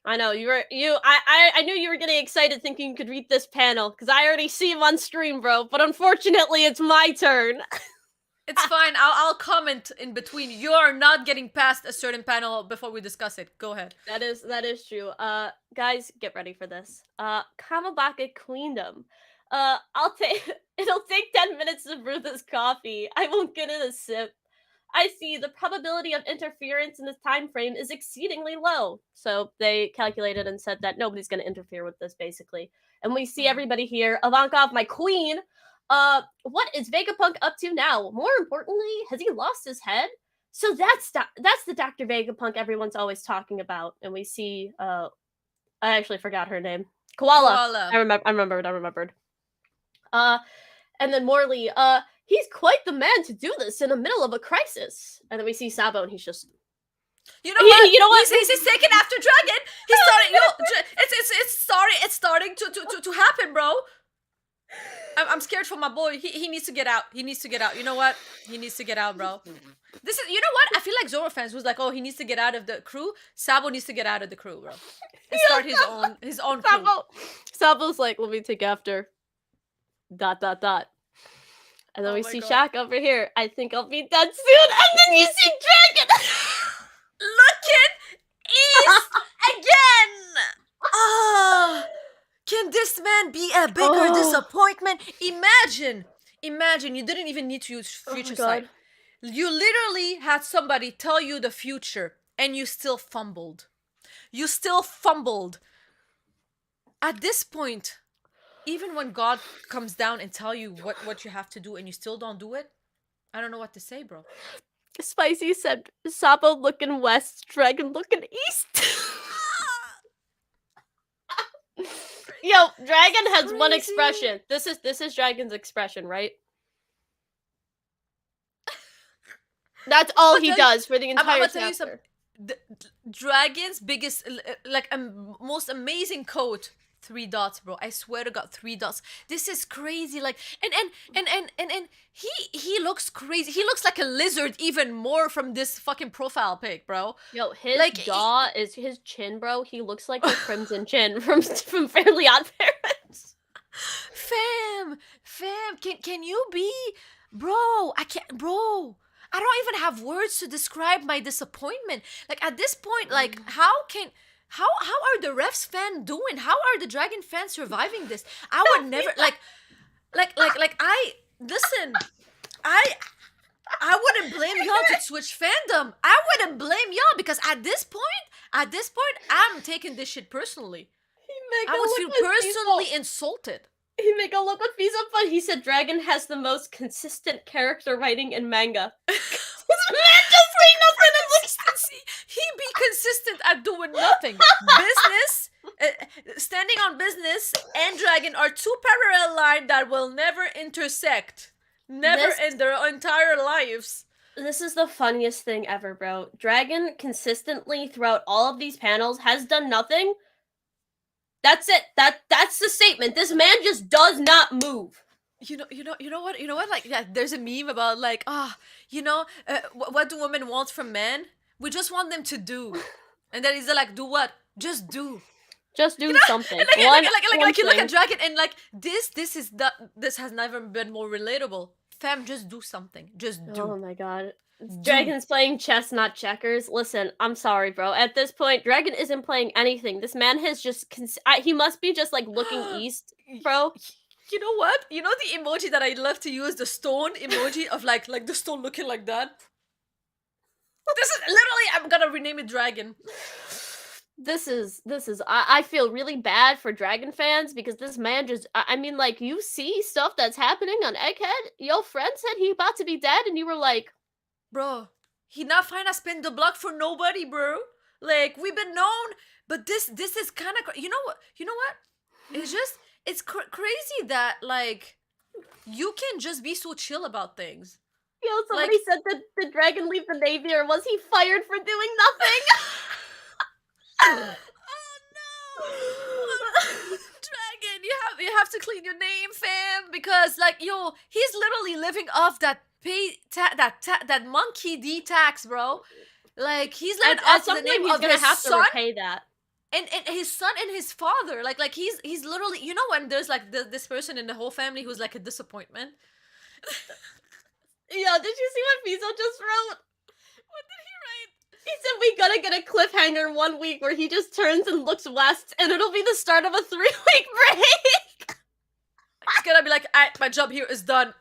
I know I knew you were getting excited thinking you could read this panel because I already see him on stream, bro. But unfortunately, it's my turn. It's fine. I'll comment in between. You are not getting past a certain panel before we discuss it. Go ahead. That is true. Guys, get ready for this. Kamabaka Queendom. It'll take 10 minutes to brew this coffee. I won't get it a sip. I see the probability of interference in this time frame is exceedingly low. So they calculated and said that nobody's going to interfere with this, basically. And we see everybody here. Ivankov, my queen. What is Vegapunk up to now? More importantly, has he lost his head? So that's the Dr. Vegapunk everyone's always talking about. And we see, I actually forgot her name. Koala. I remembered. And then Morley, he's quite the man to do this in the middle of a crisis. And then we see Sabo, and he's just. You know what? You know what? He's taken after Dragon. He's starting. It's starting to happen, bro. I'm scared for my boy. He needs to get out. He needs to get out. You know what? He needs to get out, bro. This is. You know what? I feel like Zoro fans was like, oh, he needs to get out of the crew. Sabo needs to get out of the crew, bro, and start his own crew. Sabo's like, let me take after. ... And then we see God. Shaq over here. I think I'll be dead soon. And then you see Dragon. Looking east again. Oh, can this man be a bigger disappointment? Imagine you didn't even need to use future sight. You literally had somebody tell you the future and you still fumbled. At this point, even when God comes down and tell you what you have to do and you still don't do it, I don't know what to say, bro. Spicy said, Sabo looking west, Dragon looking east. Yo, Dragon has one expression. This is Dragon's expression, right? That's all I'm he gonna tell you, does for the I'm entire gonna tell you some. chapter. The dragon's biggest, like, most amazing quote. 3 dots, bro. I swear to God, 3 dots. This is crazy. Like, and he looks crazy. He looks like a lizard even more from this fucking profile pic, bro. Yo, his Like, jaw is his chin, bro. He looks like the Crimson Chin from Fairly Odd Parents. fam, can you be, bro? I can't, bro. I don't even have words to describe my disappointment. Like, at this point, like, how are the refs fan doing? How are the Dragon fans surviving this? I would never, like I listen. I I wouldn't blame y'all to switch fandom. I wouldn't blame y'all because at this point, I'm taking this shit personally. I would feel personally insulted. He make a look with Visa, but he said Dragon has the most consistent character writing in manga. This man just say nothing and looks. Consistency. He be consistent at doing nothing. Business, standing on business, and Dragon are two parallel lines that will never intersect. Never in their entire lives. This is the funniest thing ever, bro. Dragon consistently throughout all of these panels has done nothing. That's it. That's the statement. This man just does not move. You know what? Like, yeah, there's a meme about, like, what do women want from men? We just want them to do, and then he's like, do what? Just do. Just do something. Like, you look at Dragon and, like, this has never been more relatable. Fam, just do something. Just do. Oh my god. Dragon's playing chess, not checkers. Listen, I'm sorry, bro. At this point, Dragon isn't playing anything. This man has just he must be just, like, looking east, bro. You know what? You know the emoji that I love to use, the stone emoji of, like the stone looking like that? This is literally, I'm gonna rename it Dragon. This is I feel really bad for Dragon fans because this man just I mean, like, you see stuff that's happening on Egghead. Your friend said he about to be dead and you were like, bro, he not find a spin the block for nobody, bro. Like, we've been known, but this is kind of, you know what? It's just, it's crazy that, like, you can just be so chill about things. Yo, somebody said that the Dragon leave the Navy, or was he fired for doing nothing? Oh no! Dragon, you have to clean your name, fam, because, like, yo, he's literally living off that that monkey D tax, bro. Like, he's living off the name of his have son. To repay that. And his son and his father, like he's literally, you know, when there's, like, this person in the whole family who's, like, a disappointment. Yeah, did you see what Fizo just wrote? What did he write? He said we gotta get a cliffhanger 1 week where he just turns and looks west, and it'll be the start of a 3-week break. It's gonna be like, my job here is done.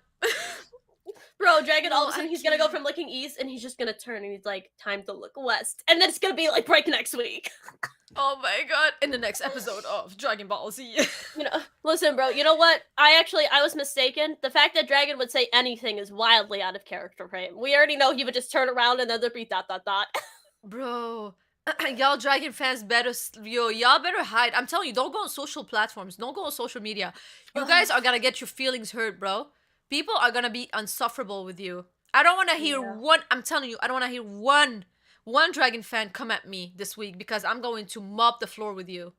Bro, Dragon, all of a sudden he's gonna go from looking east, and he's just gonna turn, and he's like, time to look west. And then it's gonna be like break next week. Oh my god, in the next episode of Dragon Ball Z. You know, listen, bro, you know what? I was mistaken. The fact that Dragon would say anything is wildly out of character for him. We already know he would just turn around and then there'd be ... Bro, y'all Dragon fans better, y'all better hide. I'm telling you, don't go on social platforms. Don't go on social media. You guys are gonna get your feelings hurt, bro. People are gonna be insufferable with you. I don't want to hear I'm telling you, I don't want to hear one Dragon fan come at me this week because I'm going to mop the floor with you.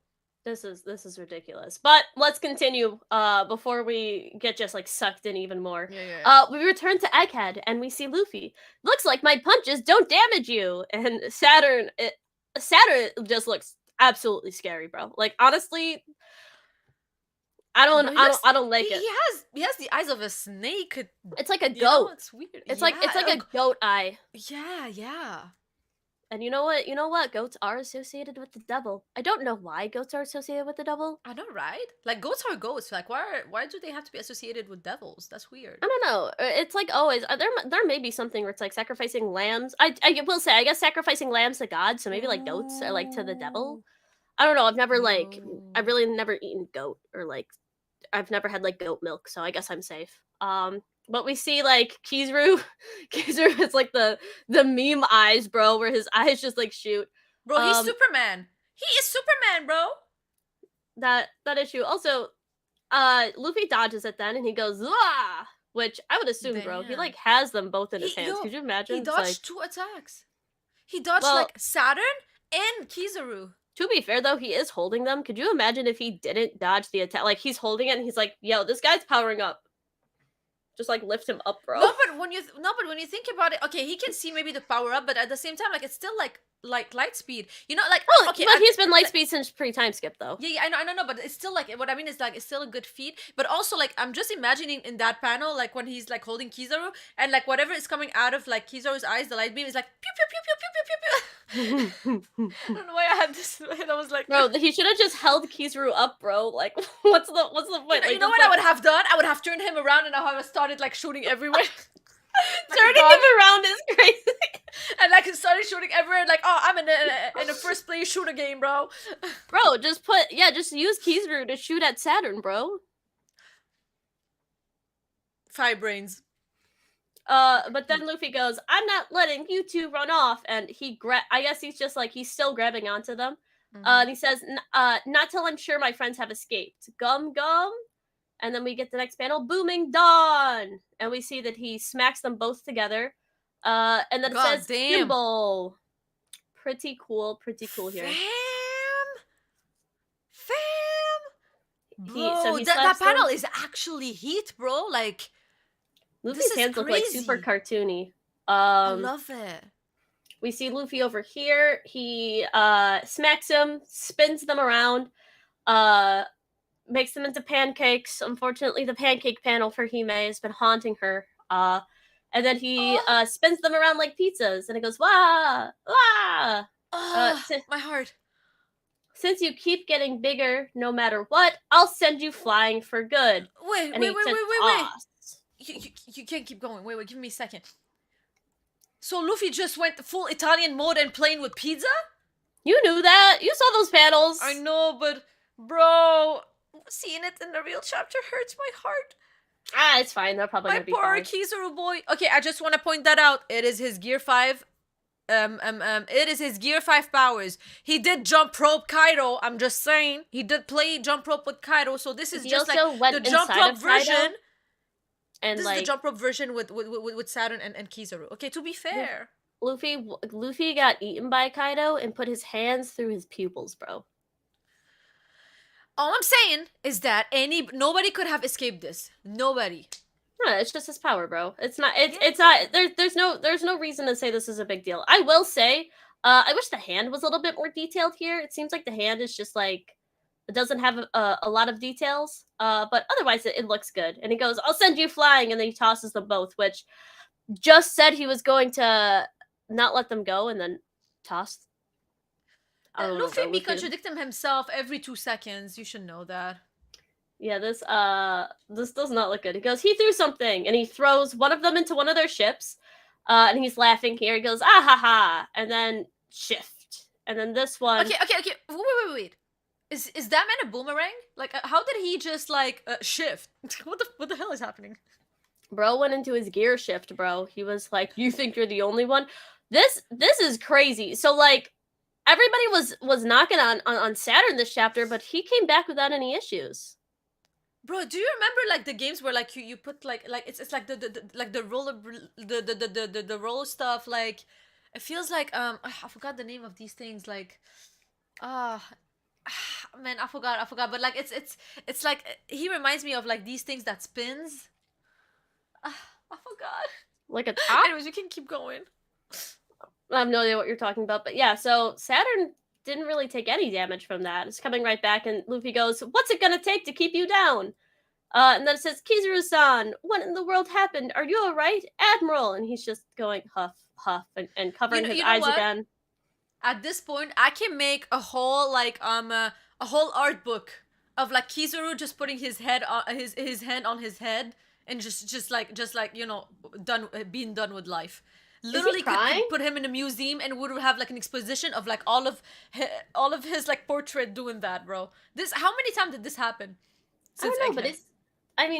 This is ridiculous. But let's continue before we get just, like, sucked in even more. Yeah. We return to Egghead and we see Luffy. Looks like my punches don't damage you. And Saturn just looks absolutely scary, bro. Like, honestly, I don't like it. He has the eyes of a snake. It's like a goat. It's weird. It's like a goat eye. Yeah. And you know what? Goats are associated with the devil. I don't know why goats are associated with the devil. I know, right? Like, goats are goats. Like, why do they have to be associated with devils? That's weird. I don't know. It's like always there may be something where it's like sacrificing lambs. I will say, I guess sacrificing lambs to God, so maybe, like, goats are, like, to the devil. I don't know. I've really never eaten goat, or, like, I've never had, like, goat milk, so I guess I'm safe. But we see, like, Kizaru has, like, the meme eyes, bro, where his eyes just, like, shoot. Bro, he's Superman. He is Superman, bro. That issue. Also, Luffy dodges it then, and he goes, ah, which I would assume, bro. He Damn. like has them both in his He hands. yo, Could you he imagine? It's like, dodged 2 attacks. He dodged well, like Saturn and Kizaru. to be fair though, he is holding them. Could you imagine if he didn't dodge the attack? Like he's holding it and he's like, yo, this guy's powering up. Just like lift him up, bro. No, but when you think about it, okay, he can see maybe the power up, but at the same time, like it's still like light speed. You know, like Well, okay, but he's been light speed since pre-time skip though. yeah, I know, but it's still like what I mean is like it's still a good feat. But also like I'm just imagining in that panel, like when he's like holding Kizaru and like whatever is coming out of like Kizaru's eyes, the light beam is like pew pew pew pew pew pew pew pew. I don't know why I had this. And I was like, Bro, he should have just held Kizaru up, bro. Like, what's the point? you Like, know what I would have done? I would have turned him around and I would have started like shooting everywhere. turning him around is crazy. And like started shooting everywhere. Like, oh, I'm in a first place shooter game, bro. Bro, just use Kizaru to shoot at Saturn, bro. 5 brains. But then Luffy goes, I'm not letting you two run off, and I guess he's just like, he's still grabbing onto them. And he says, not till I'm sure my friends have escaped. Gum gum. And then we get the next panel, Booming Dawn. And we see that he smacks them both together. And then it says, Symbol. Pretty cool here. Fam! Bro, that panel is actually heat, bro. Like, Luffy's hands look like super cartoony. I love it. We see Luffy over here. He smacks him, spins them around, makes them into pancakes. Unfortunately, the pancake panel for Hime has been haunting her. And then he spins them around like pizzas, and it goes, wah, wah. My heart. Since you keep getting bigger no matter what, I'll send you flying for good. Wait. You can't keep going. Wait, give me a second. So Luffy just went full Italian mode and playing with pizza? You knew that. You saw those panels. I know, but bro, seeing it in the real chapter hurts my heart. It's fine. They're probably gonna be fine. My poor Kizaru boy. Okay, I just want to point that out. It is his Gear 5. It is his Gear 5 powers. He did jump rope Kaido. I'm just saying. He did play jump rope with Kaido. So this is just like the jump rope version. And this is the jump rope version with Saturn and Kizaru. Okay, to be fair. Luffy got eaten by Kaido and put his hands through his pupils, bro. All I'm saying is that nobody could have escaped this. Nobody. No, it's just his power, bro. It's not. It's not. There's no reason to say this is a big deal. I will say, I wish the hand was a little bit more detailed here. It seems like the hand is just like, it doesn't have a lot of details. But otherwise it looks good. And he goes, I'll send you flying, and then he tosses them both, which just said he was going to not let them go and then tossed. Luffy be contradicting himself every 2 seconds. You should know that. Yeah, this does not look good. He goes, he threw something, and he throws one of them into one of their ships, and he's laughing here. He goes, ah ha ha, and then shift, and then this one. Okay. Wait. Is that man a boomerang? Like, how did he just like shift? What the hell is happening? Bro went into his gear shift, bro. He was like, you think you're the only one? This is crazy. So like, everybody was knocking on Saturn this chapter, but he came back without any issues. Bro, do you remember like the games where like you put like it's like the roller stuff, like it feels like I forgot the name of these things, like man, I forgot, but like it's like he reminds me of like these things that spins. I forgot. Like a top? Anyways, you can keep going. I have no idea what you're talking about, but yeah, so Saturn didn't really take any damage from that. It's coming right back, and Luffy goes, what's it gonna take to keep you down? And then it says, Kizaru-san, what in the world happened? Are you alright, Admiral? And he's just going huff, and covering his eyes again. At this point, I can make a whole like a whole art book of like Kizaru just putting his head on his hand on his head and just like being done with life. Literally could put him in a museum and would have like an exposition of like all of his like portrait doing that, bro. How many times did this happen? I don't know, but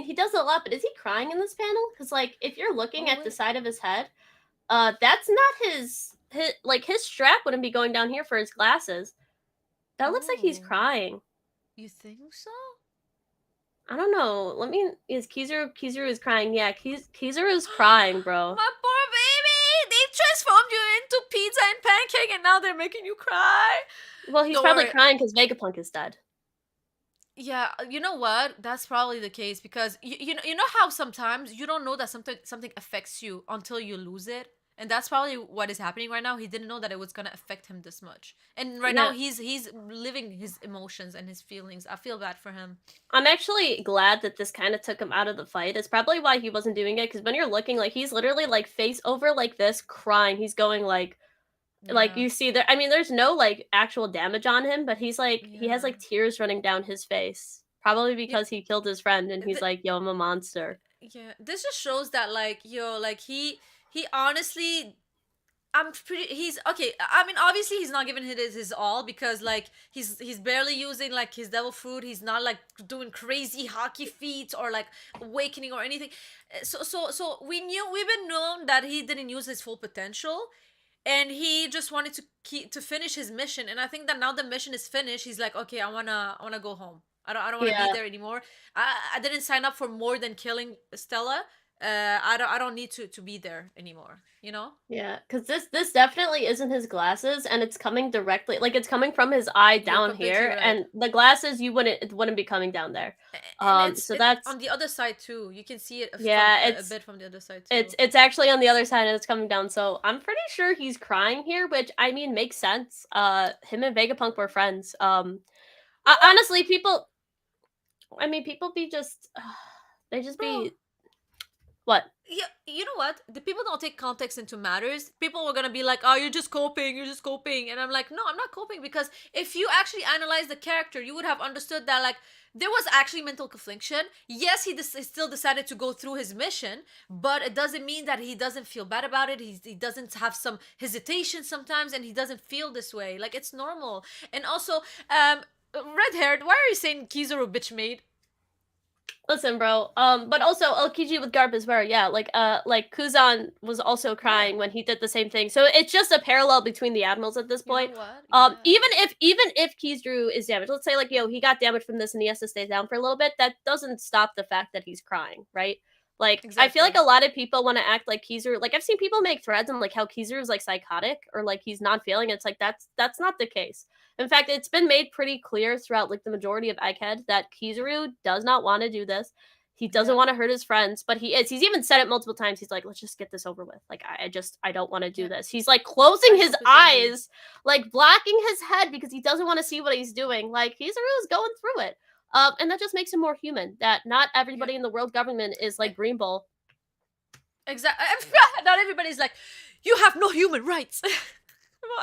he does it a lot, but is he crying in this panel? Because like if you're looking at the side of his head, that's not his strap wouldn't be going down here for his glasses. That looks like he's crying. You think so? I don't know. Is Kizaru is crying? Yeah, Kizaru is crying, bro. My poor baby! They transformed you into pizza and pancake and now they're making you cry. Well, he's Don't probably worry. crying because Vegapunk is dead. Yeah, you know what? That's probably the case because you know how sometimes you don't know that something affects you until you lose it. And that's probably what is happening right now. He didn't know that it was gonna affect him this much. And right now Yeah. he's living his emotions and his feelings. I feel bad for him. I'm actually glad that this kind of took him out of the fight. It's probably why he wasn't doing it because when you're looking, like he's literally like face over like this, crying. He's going like Yeah. you see there. I mean, there's no like actual damage on him, but he has Yeah. like tears running down his face, probably Yeah. because he killed his friend and he's like, "Yo, I'm a monster." Yeah. This just shows that like like he honestly I'm pretty. He's okay. I mean, obviously, he's not giving it his all because like he's barely using like his devil fruit. He's not like doing crazy hockey feats or like awakening or anything. So we've been known that he didn't use his full potential, and he just wanted to finish his mission. And I think that now the mission is finished, he's like, okay, I wanna go home. I don't want to be Yeah, there anymore. I didn't sign up for more than killing Stella. I don't need to be there anymore. You know. yeah, because this definitely isn't his glasses, and it's coming directly, like it's coming from his eye You're down completely here, right. and the glasses it wouldn't be coming down there. And So it's that's on the other side too. You can see it from yeah, a bit from the other side it's too. it's actually on the other side and it's coming down. So I'm pretty sure he's crying here, which I mean makes sense. Him and Vegapunk were friends. What, Honestly, people be just they just bro? be what? Yeah, you know what? The people don't take context into matters. People were gonna be like, "Oh, you're just coping. You're just coping," and I'm like, "No, I'm not coping because if you actually analyze the character, you would have understood that like there was actually mental confliction. Yes, he still decided to go through his mission, but it doesn't mean that he doesn't feel bad about it. He doesn't have some hesitation sometimes, and he doesn't feel this way. Like it's normal. And also, red haired. Why are you saying Kizaru bitch made? Listen, bro. But also Aokiji with Garp as well. Yeah, like Kuzan was also Yeah. crying when he did the same thing. So it's just a parallel between the admirals at this You know point. what? Yeah. Even if Kizaru is damaged, let's say like he got damaged from this and he has to stay down for a little bit. That doesn't stop the fact that he's crying, right? Like I feel like Exactly. a lot of people want to act like Kizaru. Like I've seen people make threads on like how Kizaru is like psychotic or like he's not feeling. It's like that's not the case. In fact, it's been made pretty clear throughout like the majority of Egghead that Kizaru does not want to do this. He doesn't Yeah. want to hurt his friends, but he is. He's even said it multiple times. He's like, let's just get this over with. Like, I don't want to do Yeah. this. He's like closing I his completely agree. eyes, like blocking his head because he doesn't want to see what he's doing. Like, he's going through it. And that just makes him more human. That not Yeah. everybody in the world government is like Green Bull. Exactly. Not everybody's like, you have no human rights.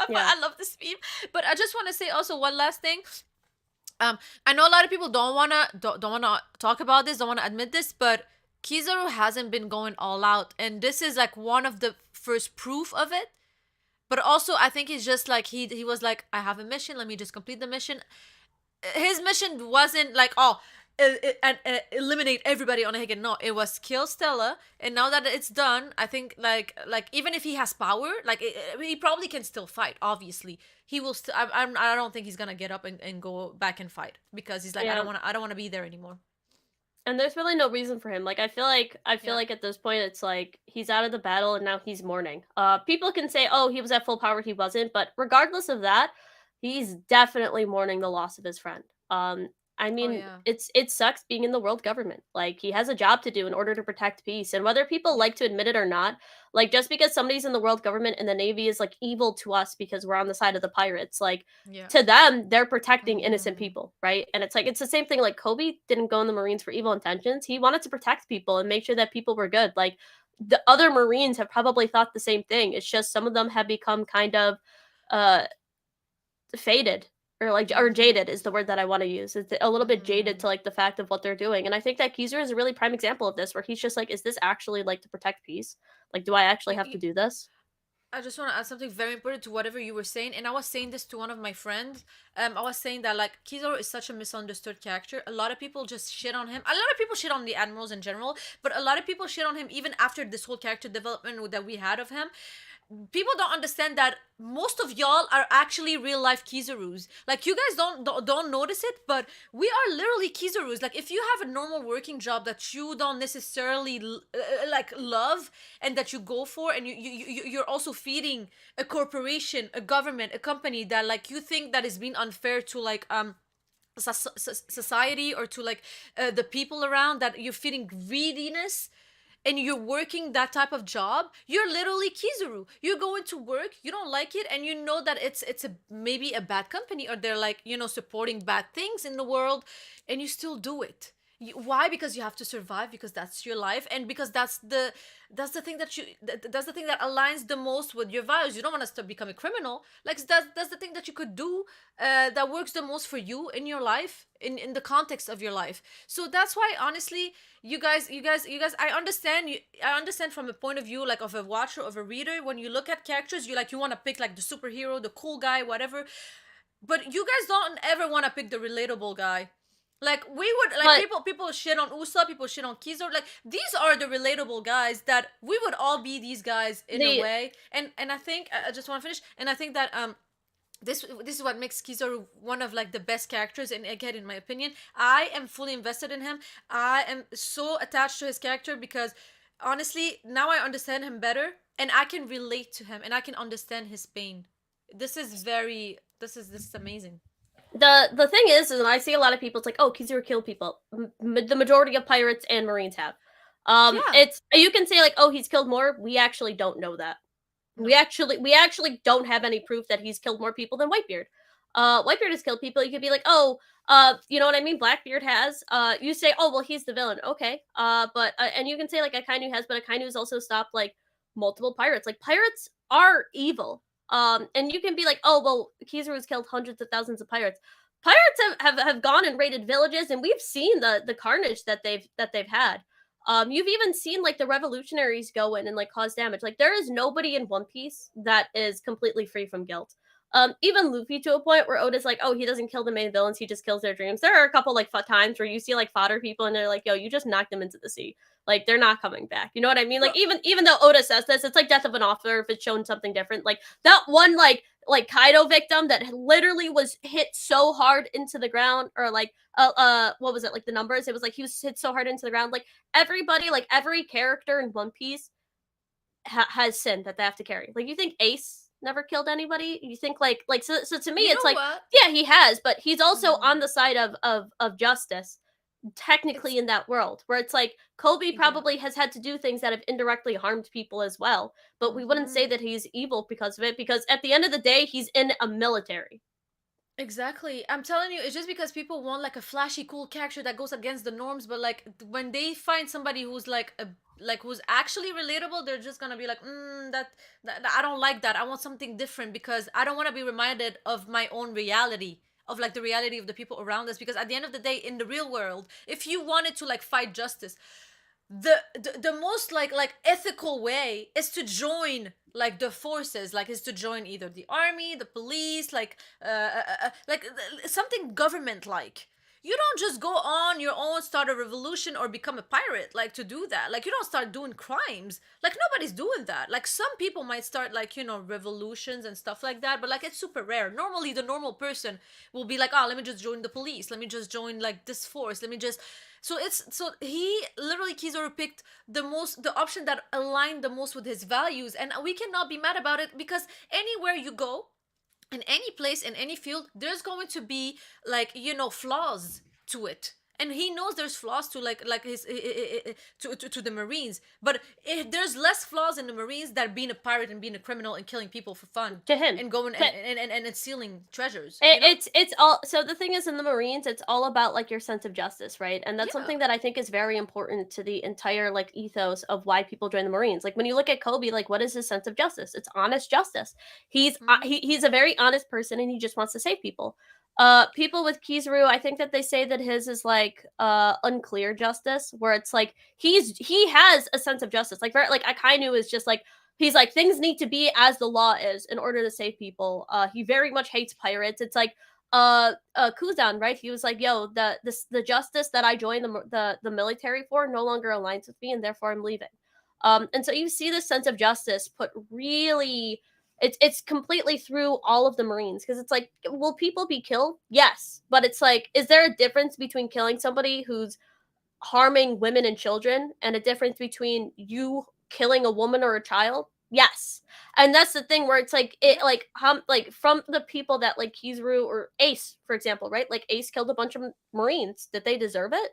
Yeah. I love this meme. But I just want to say also one last thing. I know a lot of people don't wanna talk about this, don't wanna admit this, but Kizaru hasn't been going all out, and this is like one of the first proof of it. But also, I think he's just like he was like, I have a mission. Let me just complete the mission. His mission wasn't like and eliminate everybody on Hagen. No, it was kill Stella. And now that it's done, I think like even if he has power, like he probably can still fight. Obviously, he will still. I don't think he's gonna get up and go back and fight because he's like Yeah. I don't want to be there anymore. And there's really no reason for him. Like I feel Yeah. like at this point it's like he's out of the battle and now he's mourning. People can say, "Oh, he was at full power, he wasn't," but regardless of that, he's definitely mourning the loss of his friend. I Oh mean, yeah. it sucks being in the world government. Like he has a job to do in order to protect peace, and whether people Yeah. like to admit it or not, like just because somebody's in the world government and the navy is like evil to us because we're on the side of the pirates, like Yeah. to them, they're protecting innocent Mm-hmm. people, right? And it's like it's the same thing. Like Kobe didn't go in the Marines for evil intentions. He wanted to protect people and make sure that people were good. Like the other Marines have probably thought the same thing. It's just some of them have become kind of uh faded or Mm-hmm. jaded is the word that I want to use. It's a little bit jaded Mm-hmm. to like the fact of what they're doing. And I think that Geezer is a really prime example of this, where he's just like, is this actually like to protect peace? Like, do I actually have to do this? I just want to add something very important to whatever you were saying, and I was saying this to one of my friends. I was saying that like Kizaru is such a misunderstood character. A lot of people just shit on him. A lot of people shit on the admirals in general, but a lot of people shit on him even after this whole character development that we had of him. people don't understand that most of y'all are actually real life kizarus. Like, you guys don't notice it, but we are literally kizarus. Like, if you have a normal working job that you don't necessarily like love, and that you go for, and you're also feeding a corporation, a government, a company that, like, you think that is being unfair to, like, society, or to, like, the people around, that you're feeding greediness, and you're working that type of job, you're literally kizaru. You're going to work, you don't like it, and you know that it's a maybe a bad company, or they're, like, supporting bad things in the world, and you still do it. Why? Because you have to survive, because that's your life, and because that's the thing that's the thing that aligns the most with your values. You don't want to start becoming a criminal. Like, that's the thing that you could do, that works the most for you in your life, in the context of your life. So that's why, honestly, you guys, I understand from a point of view, like, of a watcher, of a reader. When you look at characters, you want to pick, like, the superhero, the cool guy, whatever, but you guys don't ever want to pick the relatable guy. Like, we would, like, But people shit on Usa, people shit on Kizo. Like, these are the relatable guys that we would all be, these guys, in a the way. And I think, I just want to finish, and I think that this is what makes Kizaru one of, like, the best characters, and again, in my opinion, I am fully invested in him. I am so attached to his character, because honestly, now I understand him better, and I can relate to him, and I can understand his pain. This is amazing. the thing is I see a lot of people. It's like, oh, Kizuru killed people. The majority of pirates and marines have. Yeah. It's you can say like, oh, he's killed more. We actually don't know that. No. We actually don't have any proof that he's killed more people than Whitebeard. Whitebeard has killed people. You could be like, oh, you know what I mean? Blackbeard has. You say, oh, well, he's the villain. Okay. But and you can say like Akainu has, but Akainu's also stopped like multiple pirates. Like pirates are evil. And you can be like, oh, well, Kizaru's killed hundreds of thousands of pirates. Pirates have gone and raided villages, and we've seen the carnage that they've had. You've even seen like the revolutionaries go in and like cause damage. Like there is nobody in One Piece that is completely free from guilt. Even Luffy to a point where Oda's like, oh, he doesn't kill the main villains, he just kills their dreams. There are a couple like times where you see like fodder people and they're like, yo, you just knocked them into the sea. Like they're not coming back. You know what I mean? Like Well, even though Oda says this, it's like death of an author if it's shown something different. Like that one like Kaido victim that literally was hit so hard into the ground, or like what was it, like the numbers? It was like he was hit so hard into the ground. Like everybody, like every character in One Piece has sin that they have to carry. Like you think Ace never killed anybody? You think like so to me you it's know like, what? yeah, he has, but he's also No. on the side of justice technically It's in that world, where it's like Kobe Yeah. probably has had to do things that have indirectly harmed people as well, but we wouldn't say Hmm. that he's evil because of it, because at the end of the day he's in a military. Exactly. I'm telling you, it's just because people want, like, a flashy, cool character that goes against the norms, but, like, when they find somebody who's who's actually relatable, they're just gonna be like, that I don't like that. I want something different, because I don't want to be reminded of my own reality, of, like, the reality of the people around us. Because at the end of the day, in the real world, if you wanted to, like, fight justice, the most, like ethical way is to join, like, the forces, like, is to join either the army, the police, something government like. You don't just go on your own, start a revolution, or become a pirate, like, to do that. Like, you don't start doing crimes. Like, nobody's doing that. Like, some people might start, like, revolutions and stuff like that, but, like, it's super rare. Normally the normal person will be like, oh, let me just join the police, let me just join, like, this force, let me just. So he literally, Kizaru, picked the option that aligned the most with his values, and we cannot be mad about it, because anywhere you go, in any place, in any field, there's going to be, like, flaws to it, and he knows there's flaws to, like his to the Marines, but there's less flaws in the Marines than being a pirate and being a criminal and killing people for fun, To him, and going to, and stealing treasures, it's all, so the thing is in the Marines it's all about like your sense of justice, right? And that's Yeah. something that I think is very important to the entire like ethos of why people join the Marines. Like when you look at Kobe, like what is his sense of justice? It's honest justice. Hmm. He's a very honest person and he just wants to save people. People with Kizaru, I think that they say that his is like unclear justice, where it's like he has a sense of justice, like very, like Akainu is just like, he's like, things need to be as the law is in order to save people. He very much hates pirates. It's like Kuzan, right? He was like, yo, the justice that I joined the military for no longer aligns with me, and therefore I'm leaving. And so you see this sense of justice put really, it's completely through all of the Marines, because it's like, will people be killed? Yes, but it's like, is there a difference between killing somebody who's harming women and children and a difference between you killing a woman or a child? Yes. And that's the thing where it's like, it Yeah, like from the people that like Kizaru or Ace, for example, right? Like Ace killed a bunch of Marines. Did they deserve it?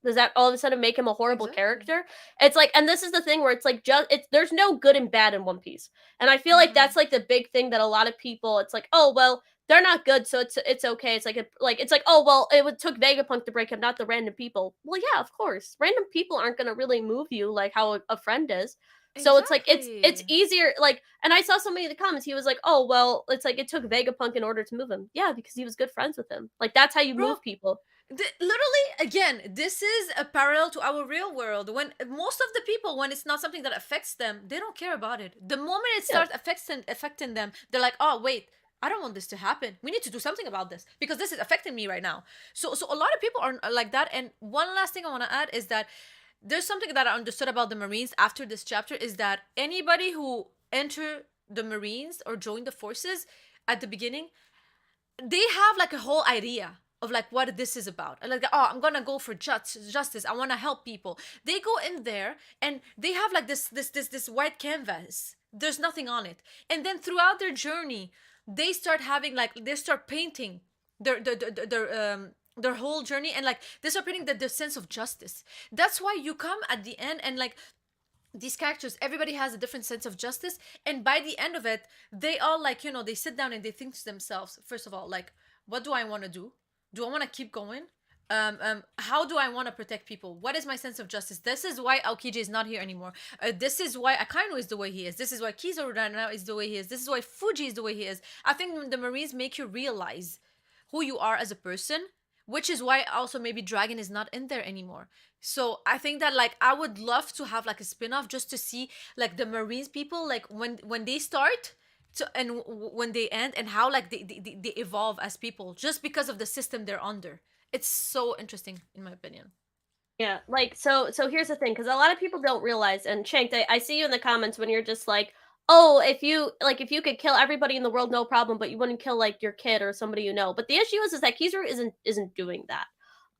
Does that all of a sudden make him a horrible exactly. character? It's like, and this is the thing where it's like, just it's, there's no good and bad in One Piece, and I feel like Mm-hmm. that's like the big thing that a lot of people, it's like, oh well, they're not good, so it's okay. It's like it's like, oh well, took Vegapunk to break him, not the random people. Well, yeah, of course, random people aren't gonna really move you like how a friend is. So it's like it's Exactly. easier, like, and I saw somebody in the comments, he was like, oh well, it's like it took Vegapunk in order to move him. Yeah, because he was good friends with him. Like that's how you Bro, move people. literally, again, this is a parallel to our real world. When most of the people, when it's not something that affects them, they don't care about it. The moment it Yeah. starts affecting them, they're like, oh wait, I don't want this to happen. We need to do something about this because this is affecting me right now. So a lot of people are like that. And one last thing I want to add is that there's something that I understood about the Marines after this chapter is that anybody who enter the Marines or join the forces at the beginning, they have like a whole idea of like what this is about. Like, oh, I'm gonna go for justice. I want to help people. They go in there and they have like this white canvas. There's nothing on it. And then throughout their journey, they start having like they start painting their whole journey, and like they start painting the sense of justice. That's why you come at the end and like these characters, everybody has a different sense of justice, and by the end of it, they all like, they sit down and they think to themselves, first of all, like, what do I want to do I want to keep going, how do I want to protect people, what is my sense of justice. This is why Aokiji is not here anymore. This is why Akainu is the way he is. This is why Kizaru right now is the way he is. This is why Fuji is the way he is. I think the Marines make you realize who you are as a person, which is why also maybe Dragon is not in there anymore. So I think that like I would love to have like a spin-off just to see like the Marines people, like when they start to and when they end, and how like they evolve as people just because of the system they're under. It's so interesting in my opinion. Yeah, like, so here's the thing, because a lot of people don't realize, and Shank, I see you in the comments when you're just like, oh, if you could kill everybody in the world, no problem, but you wouldn't kill like your kid or somebody you know. But the issue is that Kizaru isn't doing that.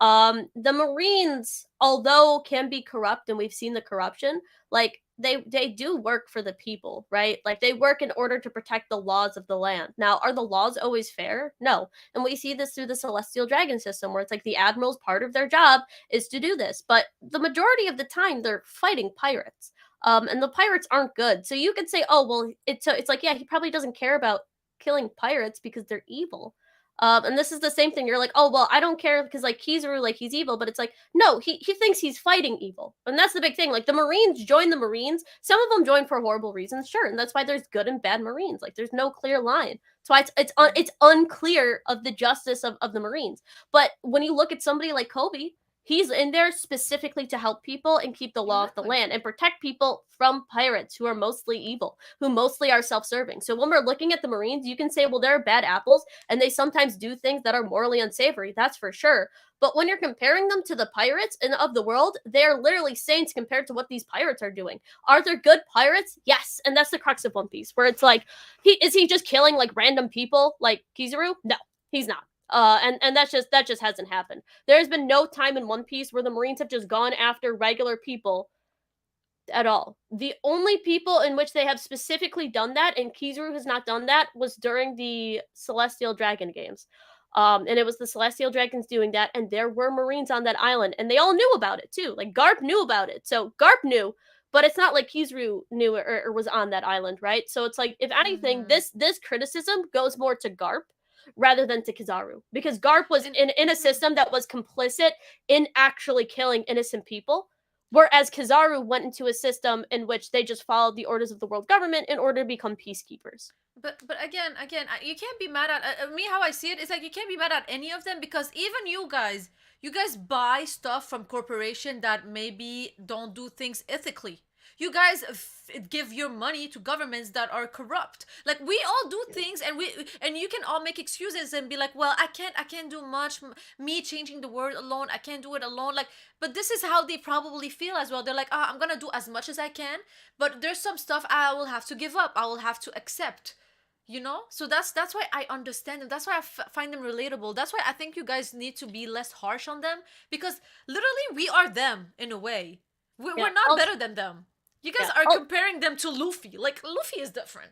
The Marines, although can be corrupt, and we've seen the corruption, like they do work for the people, right? Like they work in order to protect the laws of the land. Now, are the laws always fair? No. And we see this through the Celestial Dragon system, where it's like the admiral's part of their job is to do this. But the majority of the time, they're fighting pirates. And the pirates aren't good. So you could say, oh, well, it's like, yeah, he probably doesn't care about killing pirates because they're evil. And this is the same thing. You're like, oh, well, I don't care because like Kizaru, like he's evil, but it's like, no, he thinks he's fighting evil. And that's the big thing. Like the Marines join the Marines. Some of them join for horrible reasons, sure. And that's why there's good and bad Marines. Like there's no clear line. That's why it's unclear of the justice of the Marines. But when you look at somebody like Kobe, he's in there specifically to help people and keep the law of the Exactly. land and protect people from pirates who are mostly evil, who mostly are self-serving. So when we're looking at the Marines, you can say, well, they're bad apples and they sometimes do things that are morally unsavory. That's for sure. But when you're comparing them to the pirates and of the world, they're literally saints compared to what these pirates are doing. Are there good pirates? Yes. And that's the crux of One Piece, where it's like, he just killing like random people like Kizaru? No, he's not. And that just hasn't happened. There's been no time in One Piece where the Marines have just gone after regular people at all. The only people in which they have specifically done that, and Kizaru has not done that, was during the Celestial Dragon games. And it was the Celestial Dragons doing that, and there were Marines on that island, and they all knew about it too. Like Garp knew about it, so Garp knew, but it's not like Kizaru knew or was on that island, right? So it's like, if anything, Mm-hmm. this criticism goes more to Garp rather than to Kizaru, because Garp was And in a mhm. system that was complicit in actually killing innocent people. Whereas Kizaru went into a system in which they just followed the orders of the world government in order to become peacekeepers. But again, you can't be mad at me. How I see it is like you can't be mad at any of them because even you guys buy stuff from corporation that maybe don't do things ethically. You guys give your money to governments that are corrupt. Like, we all do things, and you can all make excuses and be like, well, I can't do much. Me changing the world alone, I can't do it alone. Like, but this is how they probably feel as well. They're like, I'm gonna do as much as I can, but there's some stuff I will have to give up, I will have to accept. So that's why I understand them. That's why find them relatable. That's why I think you guys need to be less harsh on them, because literally we are them in a way. Yeah. We're not Also, better than them. You guys yeah. are comparing them to Luffy. Like, Luffy is different.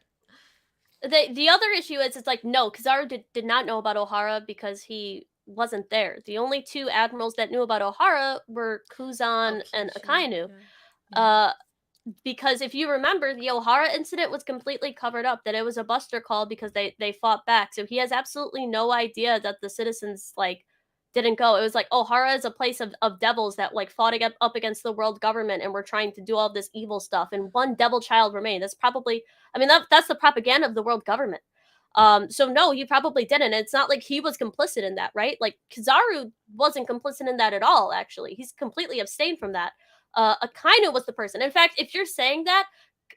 The other issue is it's like no, Kizaru did not know about Ohara because he wasn't there. The only two admirals that knew about Ohara were Kuzan and Aokiji, Akainu. yeah. Yeah. Uh, because if you remember, the Ohara incident was completely covered up. That it was a Buster call because they fought back. So he has absolutely no idea that the citizens like didn't go. It was like Ohara is a place of devils that like fought up against the world government and were trying to do all this evil stuff. And one devil child remained. That's probably, I mean, that's the propaganda of the world government. So no, he probably didn't. It's not like he was complicit in that, right? Like Kizaru wasn't complicit in that at all. Actually, he's completely abstained from that. Akainu was the person. In fact, if you're saying that,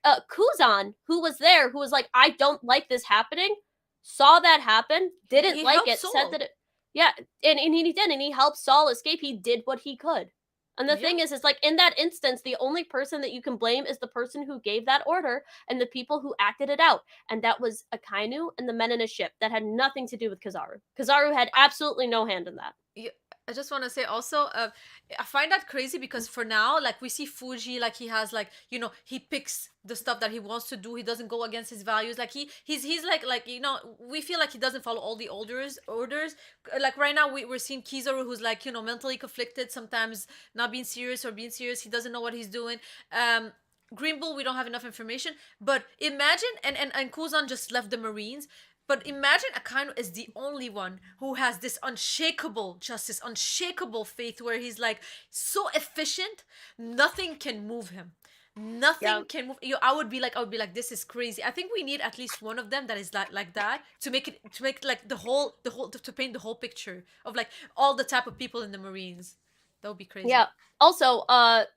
Kuzan, who was there, who was like, I don't like this happening, saw that happen, didn't He like helped it, said Solo. that it, yeah, and he did, and he helped Saul escape. He did what he could. And the Yeah. thing is like in that instance, the only person that you can blame is the person who gave that order and the people who acted it out. And that was Akainu and the men in his ship. That had nothing to do with Kizaru. Kizaru had absolutely no hand in that. Yeah, I just want to say also, I find that crazy because for now, like, we see Fuji, like, he has, like, he picks the stuff that he wants to do. He doesn't go against his values. Like, he's like, we feel like he doesn't follow all the orders. Like, right now, we're seeing Kizaru, who's like, mentally conflicted, sometimes not being serious or being serious. He doesn't know what he's doing. Green Bull, we don't have enough information, but imagine, and Kuzan just left the Marines. But imagine Akainu is the only one who has this unshakable justice, unshakable faith, where he's like so efficient, nothing can move him. Yeah. Nothing can move. I would be like, this is crazy. I think we need at least one of them that is like that, to make like the whole to paint the whole picture of like all the type of people in the Marines. That would be crazy. Yeah. Also,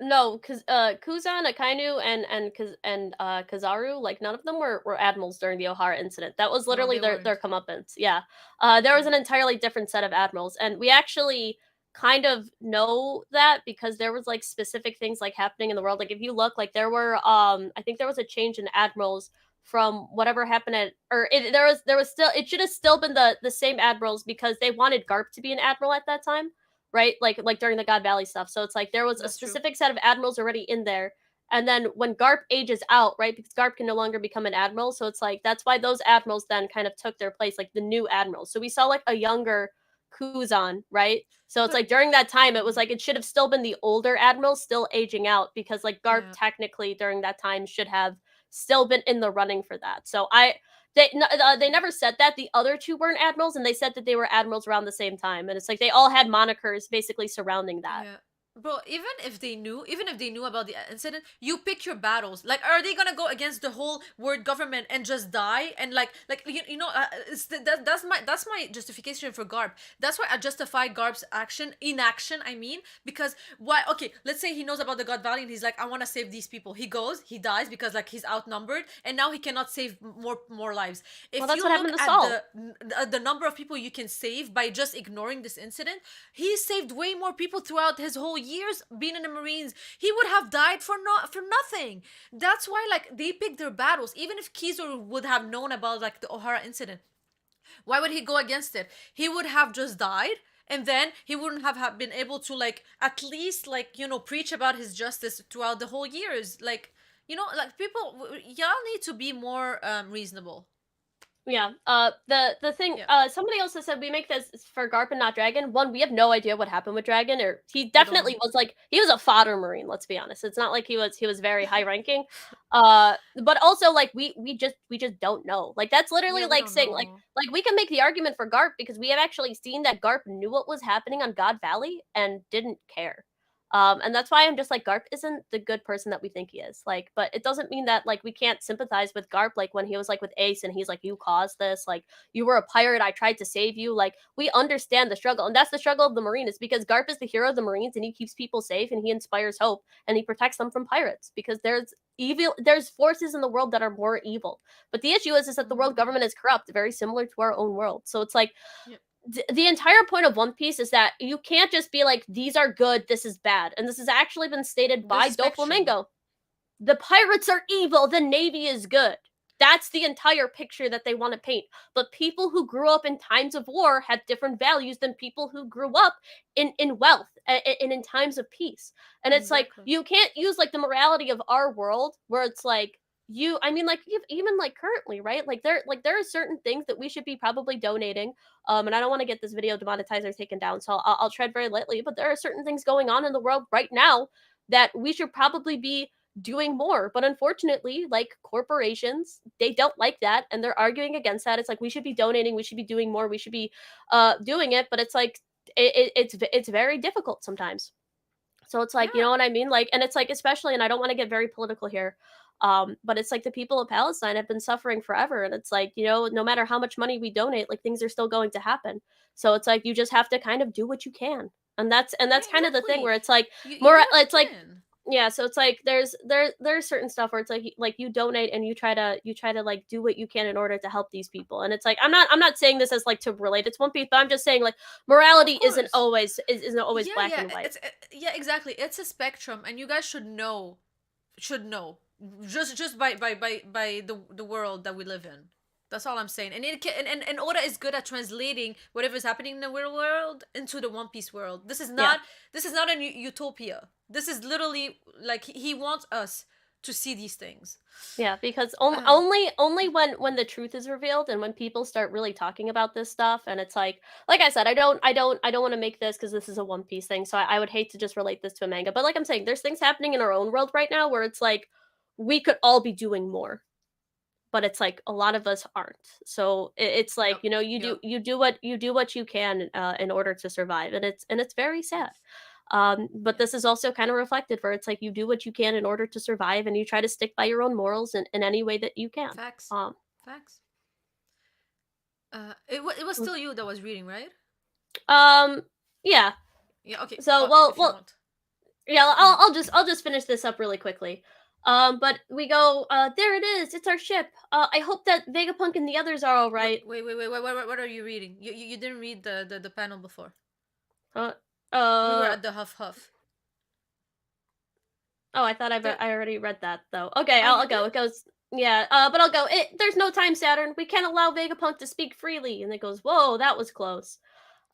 no, cause Kuzan, Akainu, and Kizaru, like none of them were admirals during the Ohara incident. That was No, literally they their weren't. comeuppance. Yeah. There was an entirely different set of admirals, and we actually kind of know that because there was like specific things like happening in the world. Like if you look, like there were I think there was a change in admirals from whatever happened at, or there was still, it should have still been the same admirals because they wanted Garp to be an admiral at that time, right? Like during the God Valley stuff. So it's like there was a That's true. specific set of admirals already in there. And then when Garp ages out, right, because Garp can no longer become an admiral, so it's like that's why those admirals then kind of took their place, like the new admirals. So we saw like a younger Kuzan, right? So it's But like during that time, it was like it should have still been the older admirals still aging out because like Garp yeah. technically during that time should have still been in the running for that. So they never said that the other two weren't admirals, and they said that they were admirals around the same time, and it's like they all had monikers basically surrounding that. Yeah. Bro, even if they knew about the incident, you pick your battles. Like, are they gonna go against the whole world government and just die? And that's my justification for Garp. That's why I justify Garp's inaction. I mean, because why? Okay, let's say he knows about the God Valley and he's like, I want to save these people. He goes, he dies because like he's outnumbered, and now he cannot save more lives. Well, If that's you what look happened to at Saul. the number of people you can save by just ignoring this incident, he saved way more people throughout his whole years being in the Marines. He would have died for nothing. That's why like they pick their battles. Even if Kizaru would have known about like the Ohara incident, why would he go against it? He would have just died, and then he wouldn't have been able to like at least like preach about his justice throughout the whole years. Like, like, people, y'all need to be more reasonable. Yeah. The thing. Yeah, Somebody also said we make this for Garp and not Dragon. One, we have no idea what happened with Dragon, or he we don't know. definitely was like he was a fodder marine. Let's be honest. It's not like he was very high ranking. But also like we just don't know. Like that's literally Yeah, we like don't saying know. like we can make the argument for Garp because we have actually seen that Garp knew what was happening on God Valley and didn't care. And that's why I'm just like, Garp isn't the good person that we think he is. Like, but it doesn't mean that like we can't sympathize with Garp. Like when he was like with Ace and he's like, you caused this. Like you were a pirate. I tried to save you. Like we understand the struggle, and that's the struggle of the Marine. Is because Garp is the hero of the Marines, and he keeps people safe, and he inspires hope, and he protects them from pirates because there's evil. There's forces in the world that are more evil. But the issue is that the world Mm-hmm. government is corrupt, very similar to our own world. So it's like Yep. the entire point of One Piece is that you can't just be like, these are good, this is bad. And this has actually been stated There's by a spectrum. Doflamingo. The pirates are evil, the Navy is good. That's the entire picture that they want to paint. But people who grew up in times of war have different values than people who grew up in wealth and in times of peace. And it's like Exactly. you can't use like the morality of our world where it's like you I mean like even like currently, right? There are certain things that we should be probably donating. And I don't want to get this video demonetized or taken down, so I'll tread very lightly, but there are certain things going on in the world right now that we should probably be doing more. But unfortunately, like corporations, they don't like that and they're arguing against that. It's like we should be donating, we should be doing more, we should be doing it, but it's like it's very difficult sometimes. So it's like, you Yeah. know what I mean? Like, and it's like, especially, and I don't want to get very political here, but it's like the people of Palestine have been suffering forever. And it's like, no matter how much money we donate, like things are still going to happen. So it's like, you just have to kind of do what you can. Yeah, And that's kind of the thing exactly. where it's like You more, do what you it's like, can. yeah, so it's like there's certain stuff where it's like you donate and you try to like do what you can in order to help these people. And it's like I'm not saying this as like to relate it to One Piece, but I'm just saying like Of morality course. isn't always Yeah, black yeah. and white. Yeah, exactly. It's a spectrum, and you guys should know, just by the world that we live in. That's all I'm saying. And it can, and Oda is good at translating whatever is happening in the real world into the One Piece world. Yeah. This is not a utopia. This is literally like he wants us to see these things. Yeah, because Um, only when the truth is revealed and when people start really talking about this stuff, and it's like I said, I don't want to make this because this is a One Piece thing, so I would hate to just relate this to a manga. But like I'm saying, there's things happening in our own world right now where it's like we could all be doing more, but it's like a lot of us aren't. So it's like yep, you do yep, what you can in order to survive, and it's very sad. yes, But yeah. this is also kind of reflected where it's like you do what you can in order to survive, and you try to stick by your own morals in any way that you can. Facts, Um, facts. It was mm, still you that was reading, right? um, yeah. Yeah. Okay. So well, If you well, want. yeah. Mhm. I'll just finish this up really quickly. But we go. There it is. It's our ship. I hope that Vegapunk and the others are all Wait, right. wait, wait, wait, what are you reading? You didn't read the panel before. Uh, We were uh at the Huff Huff. Oh, I thought There. I already read that though. Okay, Oh, I'll you go. did? It goes, yeah, but I'll go. There's no time, Saturn. We can't allow Vegapunk to speak freely. And it goes, whoa, that was close.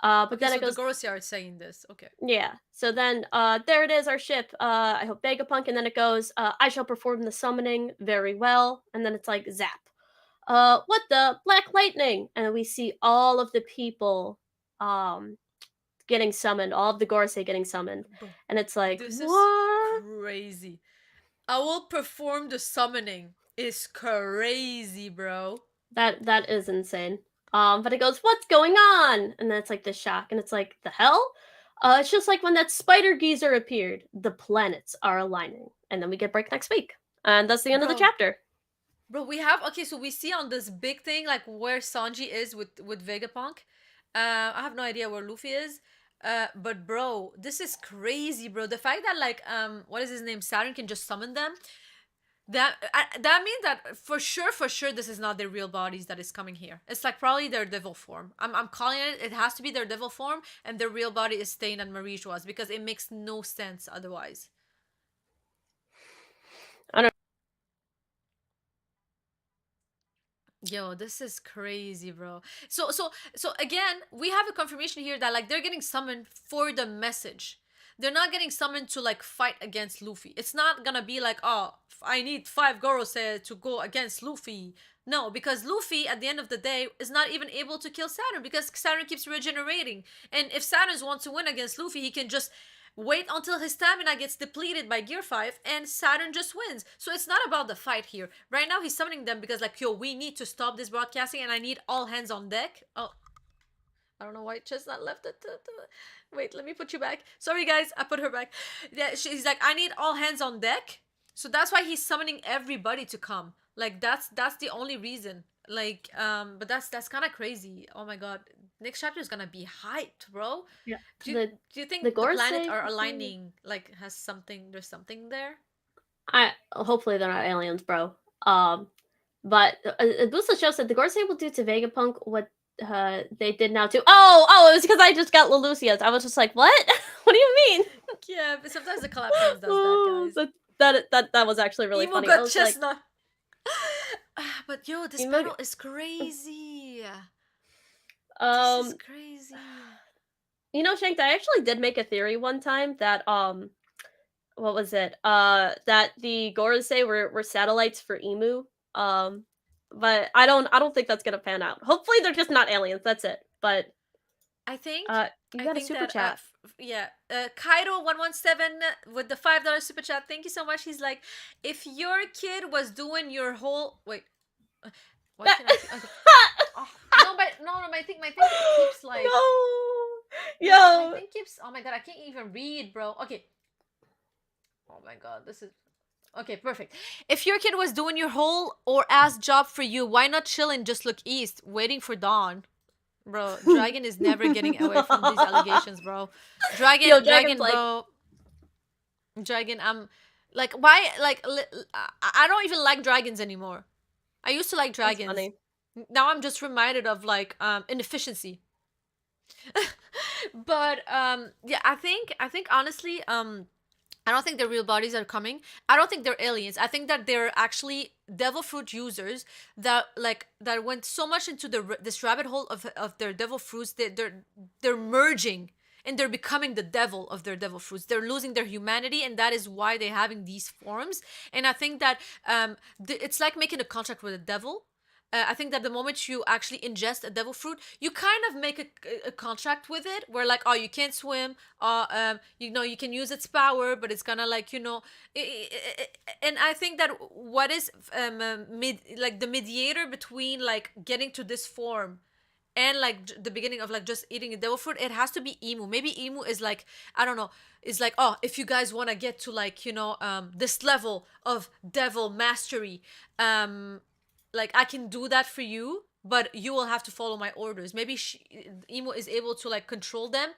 But Okay, then so it the goes, girls are saying this. Okay. yeah. So then, there it is, our ship. I hope Vegapunk. And then it goes, I shall perform the summoning very well. And then it's like zap. What the black lightning? And then we see all of the people, um, getting summoned. All of the Gorosei getting summoned. Bro, And it's like, this is what? crazy. I will perform the summoning. Is crazy, bro. That is insane. But it goes, "What's going on?" And then it's like this shock, and it's like, "The hell?" It's just like when that spider geezer appeared. The planets are aligning, and then we get break next week, and that's the end of the Bro, chapter. Bro, we have okay. So we see on this big thing like where Sanji is with Vegapunk. I have no idea where Luffy is. But bro, this is crazy, bro. The fact that like what is his name? Saturn can just summon them. That means that for sure, this is not their real bodies that is coming here. It's like probably their devil form. I'm calling it. It has to be their devil form, and their real body is staying at Marish was because it makes no sense otherwise. I don't. Yo, this is crazy, bro. So again, we have a confirmation here that like they're getting summoned for the message. They're not getting summoned to like fight against Luffy. It's not gonna be like, oh, I need five Gorosei to go against Luffy. No, because Luffy at the end of the day is not even able to kill Saturn because Saturn keeps regenerating. And if Saturn wants to win against Luffy, he can just wait until his stamina gets depleted by Gear 5 and Saturn just wins. So it's not about the fight here. Right now he's summoning them because like, yo, we need to stop this broadcasting and I need all hands on deck. Oh, I don't know why Chestnut left it. Wait, let me put you back. Sorry, guys, I put her back. Yeah, she's like, I need all hands on deck. So that's why he's summoning everybody to come. Like that's the only reason. Like, but that's kind of crazy. Oh my god, next chapter is gonna be hyped, bro. Yeah. Do you, do you The think the planet Gorsei. are aligning? Like, has something? There's something there. I hopefully they're not aliens, bro. But Booster Show said the Gorsei will do to Vegapunk what they did now to. Oh, it was because I just got Leloucia's. I was just like, what? What do you mean? Yeah, but sometimes the collab times does that, guys. That was actually really Emo funny. I got was like, Chestnut. But yo, this Emo- panel is crazy. This is um, crazy. Shanked, I actually did make a theory one time that what was it? That the Gorsei were satellites for Emu. But I don't think that's gonna pan out. Hopefully they're just not aliens. That's it. But I think you I got a think super that chat. yeah, Kaido117 with the $5 super chat. Thank you so much. He's like, if your kid was doing your whole wait, why can't I see? Okay. Oh, no, but no, my thing keeps like No, my yo, thing keeps. Oh my god, I can't even read, bro. Okay. Oh my god, this is okay. Perfect. If your kid was doing your whole or ass job for you, why not chill and just look east, waiting for dawn? Bro, Dragon is never getting away from these allegations, bro. Yo, Dragon's Dragon, like, bro. Dragon, I'm like, why? Like, I don't even like dragons anymore. I used to like that's dragons. funny. Now I'm just reminded of like inefficiency. But yeah, I think honestly, I don't think the real bodies are coming. I don't think they're aliens. I think that they're actually devil fruit users that went so much into this rabbit hole of their devil fruits that they're merging and they're becoming the devil of their devil fruits. They're losing their humanity, and that is why they're having these forms. And I think that it's like making a contract with the devil. I think that the moment you actually ingest a devil fruit, you kind of make a contract with it, where like, oh, you can't swim, you can use its power, but it's gonna like, and I think that what is like the mediator between like getting to this form and like the beginning of like just eating a devil fruit, it has to be Emu. Maybe Emu is like, I don't know, is like, oh, if you guys want to get to like, this level of devil mastery, like I can do that for you, but you will have to follow my orders. Maybe Emo is able to like control them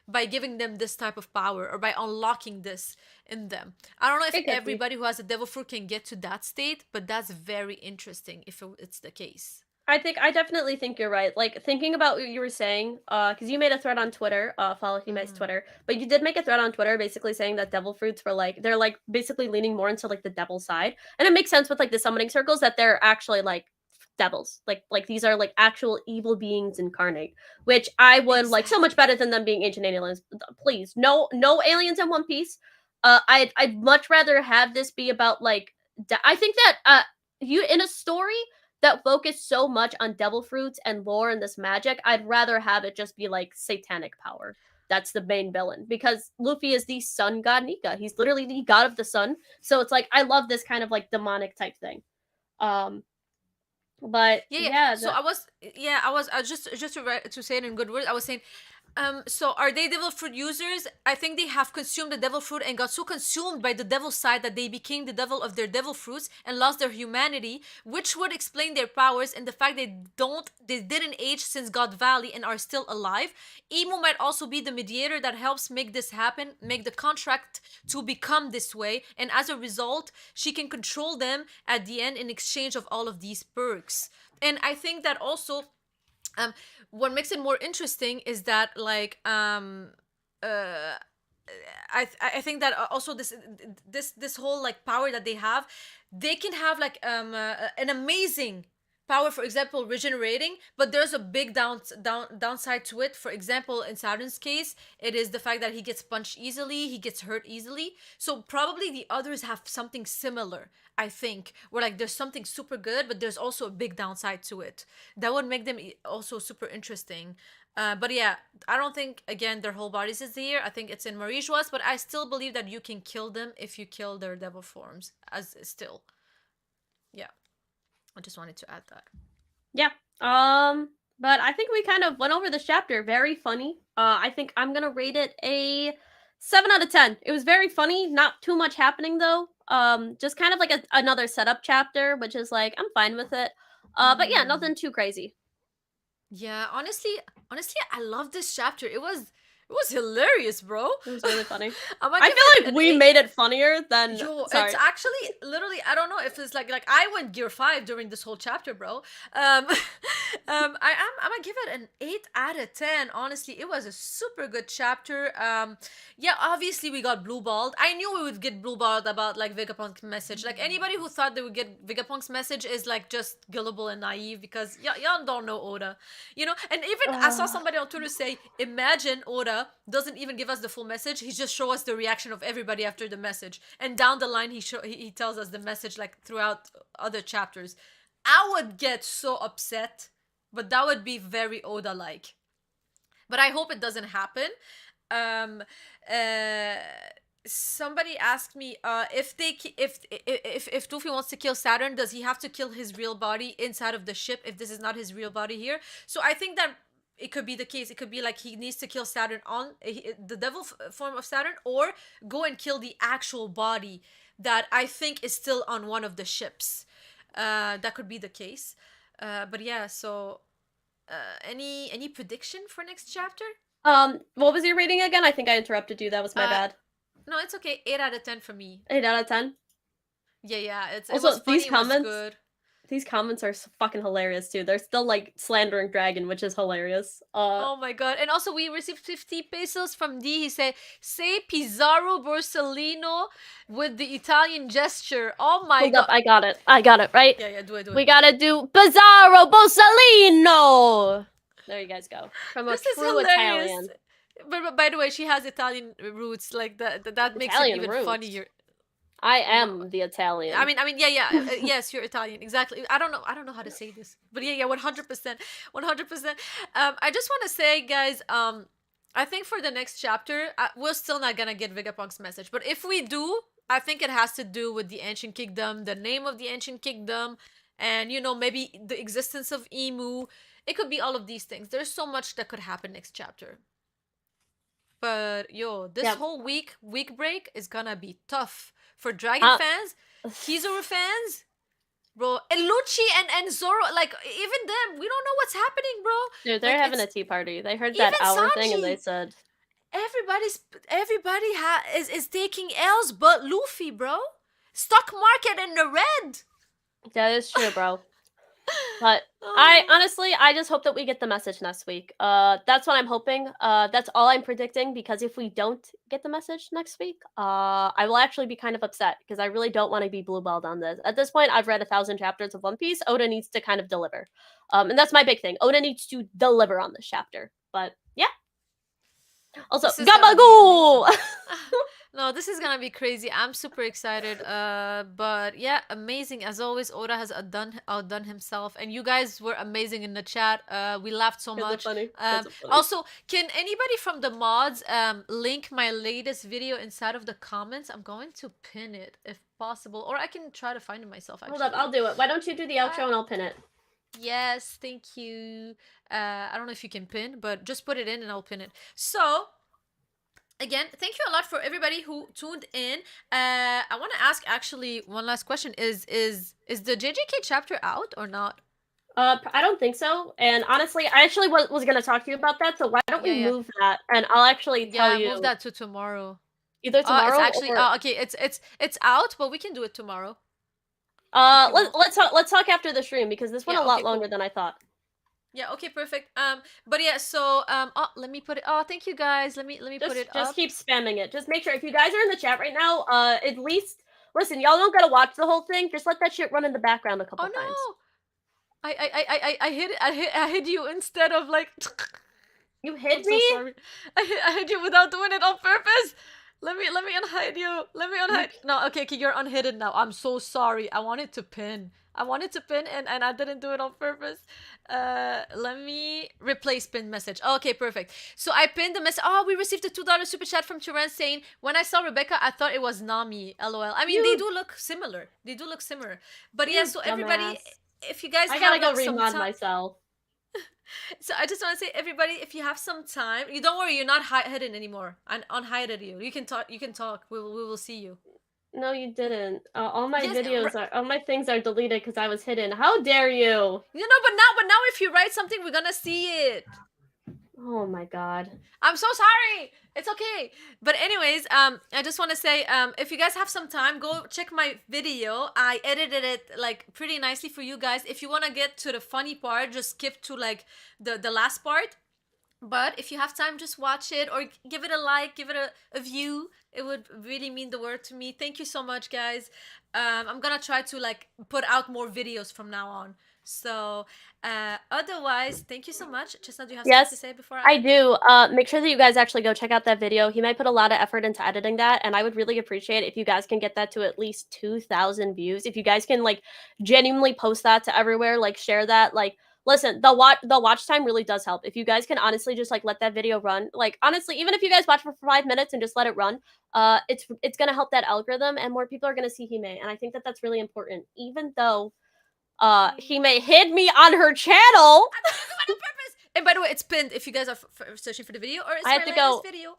by giving them this type of power or by unlocking this in them. I don't know if It could be. everybody who has a devil fruit can get to that state, but that's very interesting if it's the case. I definitely think you're right. Like thinking about what you were saying, because you made a thread on Twitter, follow Hime's Mm-hmm. Twitter, but you did make a thread on Twitter basically saying that devil fruits were like they're like basically leaning more into like the devil side, and it makes sense with like the summoning circles that they're actually like devils, like these are like actual evil beings incarnate, which I would like so much better Exactly. than them being ancient aliens. Please, no aliens in One Piece. I'd much rather have this be about like I think that you in a story that focus so much on devil fruits and lore and this magic, I'd rather have it just be like satanic power. That's the main villain because Luffy is the sun god Nika. He's literally the god of the sun. So it's like I love this kind of like demonic type thing. Um, but Yeah, yeah. yeah, So I was just to say it in good words. I was saying, so are they devil fruit users? I think they have consumed the devil fruit and got so consumed by the devil side that they became the devil of their devil fruits and lost their humanity, which would explain their powers and the fact they didn't age since God Valley and are still alive. Emo might also be the mediator that helps make this happen, make the contract to become this way, and as a result, she can control them at the end in exchange of all of these perks. And I think that also, um what makes it more interesting is that like uh I think that also this whole like power that they have, they can have like an amazing power, for example regenerating, but there's a big downside to it. For example, in Saturn's case, it is the fact that he gets punched easily, he gets hurt easily. So probably the others have something similar, I think, where like there's something super good, but there's also a big downside to it that would make them also super interesting. But yeah, I don't think again their whole bodies is here. I think it's in Marijuas, but I still believe that you can kill them if you kill their devil forms. As still, yeah. I just wanted to add that. yeah. But I think we kind of went over this chapter. Very funny. I think I'm gonna rate it a 7 out of 10. It was very funny. Not too much happening though. Just kind of like another setup chapter, which is like I'm fine with it. But yeah, Mm. nothing too crazy. Yeah, honestly, I love this chapter. It was hilarious, bro. It was really funny. I'm gonna I give it feel like an we eight. made it funnier than. Yo, it's Sorry. actually literally, I don't know if it's like I went gear 5 during this whole chapter, bro. I'm gonna give it an 8 out of 10. Honestly, it was a super good chapter. Yeah, obviously we got blue balled. I knew we would get blue balled about like Vegapunk's message. Like anybody who thought they would get Vegapunk's message is like just gullible and naive because y'all don't know Oda, you know. And even I saw somebody on Twitter say, imagine Oda doesn't even give us the full message. He just show us the reaction of everybody after the message, and down the line he tells us the message like throughout other chapters. I would get so upset, but that would be very Oda like. But I hope it doesn't happen. Um, uh, Somebody asked me if if Luffy wants to kill Saturn, does he have to kill his real body inside of the ship if this is not his real body here? So I think that it could be the case. It could be like he needs to kill Saturn on the devil form of Saturn, or go and kill the actual body that I think is still on one of the ships. That could be the case. But yeah, so any prediction for next chapter? What was your rating again? I think I interrupted you. That was my Uh, bad. no, it's okay. 8 out of 10 for me. 8 out of 10. Yeah. It Also, was funny. It was good. these comments are fucking hilarious too. They're still like slandering Dragon, which is hilarious. Oh my god! And also, we received 50 pesos from D. He said, "Say Pizarro Borsellino with the Italian gesture." Oh my Hold god! up, I got it. I got it, right? Yeah, do it. We gotta do Bizzarro Borsellino! There you guys go. From a This is true hilarious. Italian. But by the way, she has Italian roots. Like that makes it Italian even roots. funnier. I am the Italian. Yeah. Yes, you're Italian, exactly. I don't know how to say this, but yeah, 100%, 100%. I just want to say, guys, I think for the next chapter, we're still not gonna get Vegapunk's message, but if we do, I think it has to do with the ancient kingdom, the name of the ancient kingdom, and maybe the existence of Emu. It could be all of these things. There's so much that could happen next chapter. But yo, this whole week break is gonna be tough for Dragon fans, Kizaru fans, bro, and Lucci and Zoro. Like even them, we don't know what's happening, bro. Dude, they're like, having a tea party. They heard that hour thing and they said everybody is taking L's but Luffy, bro. Stock market in the red. That is true, bro. But I honestly, I just hope that we get the message next week. That's what I'm hoping. That's all I'm predicting, because if we don't get the message next week, I will actually be kind of upset, because I really don't want to be blue balled on this. At this point, I've read 1,000 chapters of One Piece. Oda needs to kind of deliver. And that's my big thing. Oda needs to deliver on this chapter. But yeah. Also, Gabagoo! No, this is gonna be crazy. I'm super excited. But yeah, amazing as always. Oda has outdone himself, and you guys were amazing in the chat. We laughed so much. Funny. Also, can anybody from the mods link my latest video inside of the comments? I'm going to pin it if possible, or I can try to find it myself. Actually. Hold up, I'll do it. Why don't you do the outro and I'll pin it? Yes, thank you. I don't know if you can pin, but just put it in and I'll pin it. So again, thank you a lot for everybody who tuned in. I want to ask actually one last question: Is the JJK chapter out or not? I don't think so. And honestly, I actually was going to talk to you about that. So why don't we move that? And I'll actually tell you. Move that to tomorrow. Either tomorrow. It's actually okay. It's out, but we can do it tomorrow. Let's talk after the stream, because this went a lot longer than I thought. Yeah, okay, perfect. But yeah, so let me put it. Oh, thank you guys. Let me put it up. Just keep spamming it. Just make sure, if you guys are in the chat right now, at least listen, y'all don't gotta watch the whole thing. Just let that shit run in the background a couple times. Oh no. I hit you instead of like You hit me? So sorry. I hit you without doing it on purpose. Let me unhide you. Let me unhide. No, okay, you're unhidden now. I'm so sorry. I wanted to pin. And I didn't do it on purpose. Let me replace pinned message. Okay, perfect. So I pinned the message. Oh, we received a $2 super chat from Turan saying, when I saw Rebecca, I thought it was Nami. LOL. I mean, they do look similar. But yeah, so everybody, if you guys I gotta go remod myself. So I just want to say, everybody, if you have some time, you don't worry, you're not hidden anymore. And unhided you. You can talk. You can talk. We will see you. No, you didn't. All my Yes. all my things are deleted because I was hidden. How dare you? You know, but now, if you write something, we're gonna see it. Oh my god. I'm so sorry. It's okay. But anyways, I just want to say, if you guys have some time, go check my video. I edited it like pretty nicely for you guys. If you want to get to the funny part, just skip to like the last part. But if you have time, just watch it or give it a like, give it a view. It would really mean the word to me. Thank you so much, guys. I'm gonna try to like put out more videos from now on. So, otherwise, thank you so much. Chestnut, do you have something to Yes, say before I I? do. Make sure that you guys actually go check out that video. He might put a lot of effort into editing that, and I would really appreciate if you guys can get that to at least 2,000 views. If you guys can like genuinely post that to everywhere, like share that, like listen, the watch time really does help. If you guys can honestly just like let that video run, like honestly, even if you guys watch for 5 minutes and just let it run, it's gonna help that algorithm, and more people are gonna see Hime, and I think that that's really important. Even though Hime hid me on her channel. I didn't do it on purpose. And by the way, it's pinned if you guys are searching for the video or I have to Israelitis go. video.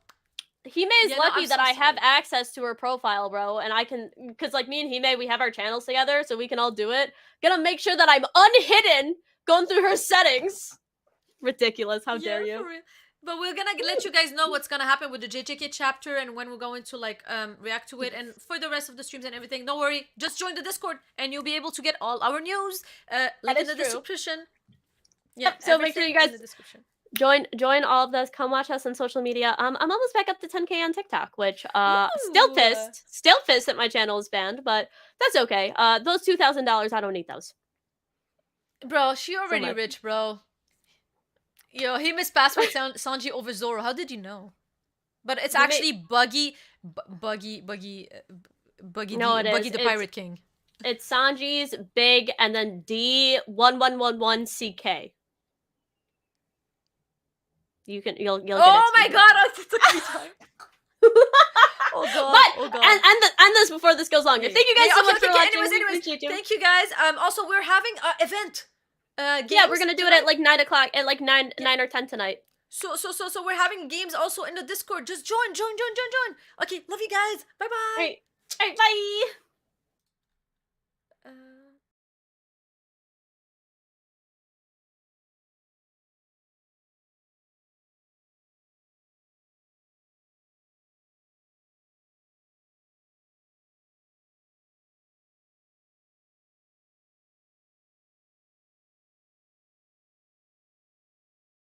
Hime is Yeah, no, lucky I'm that so I have sorry. access to her profile, bro, and I can, because like me and Hime, we have our channels together, so we can all do it. Gonna make sure that I'm unhidden going through her settings. Ridiculous! How Yeah, dare for you? real. But we're gonna let you guys know what's gonna happen with the JJK chapter and when we're going to like react to it, and for the rest of the streams and everything. Don't worry, just join the Discord and you'll be able to get all our news. That Link in is the true. description. Yeah, Yep. So make sure everything you in guys the description. join all of this. Come watch us on social media. I'm almost back up to 10K on TikTok, which Ooh, still pissed that my channel is banned, but that's okay. Those $2,000, I don't need those bro, she so already much. rich, bro. Yo, he mispassed with Sanji over Zoro. How did you know? But it's He made actually Buggy no, the it is. Buggy the Pirate King. It's Sanji's big and then D1111CK. You'll get it Oh soon. my god, it took me time. Oh god, But oh god. and this before this goes longer. Yeah, Thank you guys so okay, much okay, for okay. watching. We Anyways, appreciate you. thank you guys. Also we're having a event. Yeah, Games we're gonna do it tonight. at like 9 o'clock, at like nine Yeah. 9 or 10 tonight. So we're having games also in the Discord. Just join. Okay, love you guys. Bye bye. All right, bye. Uh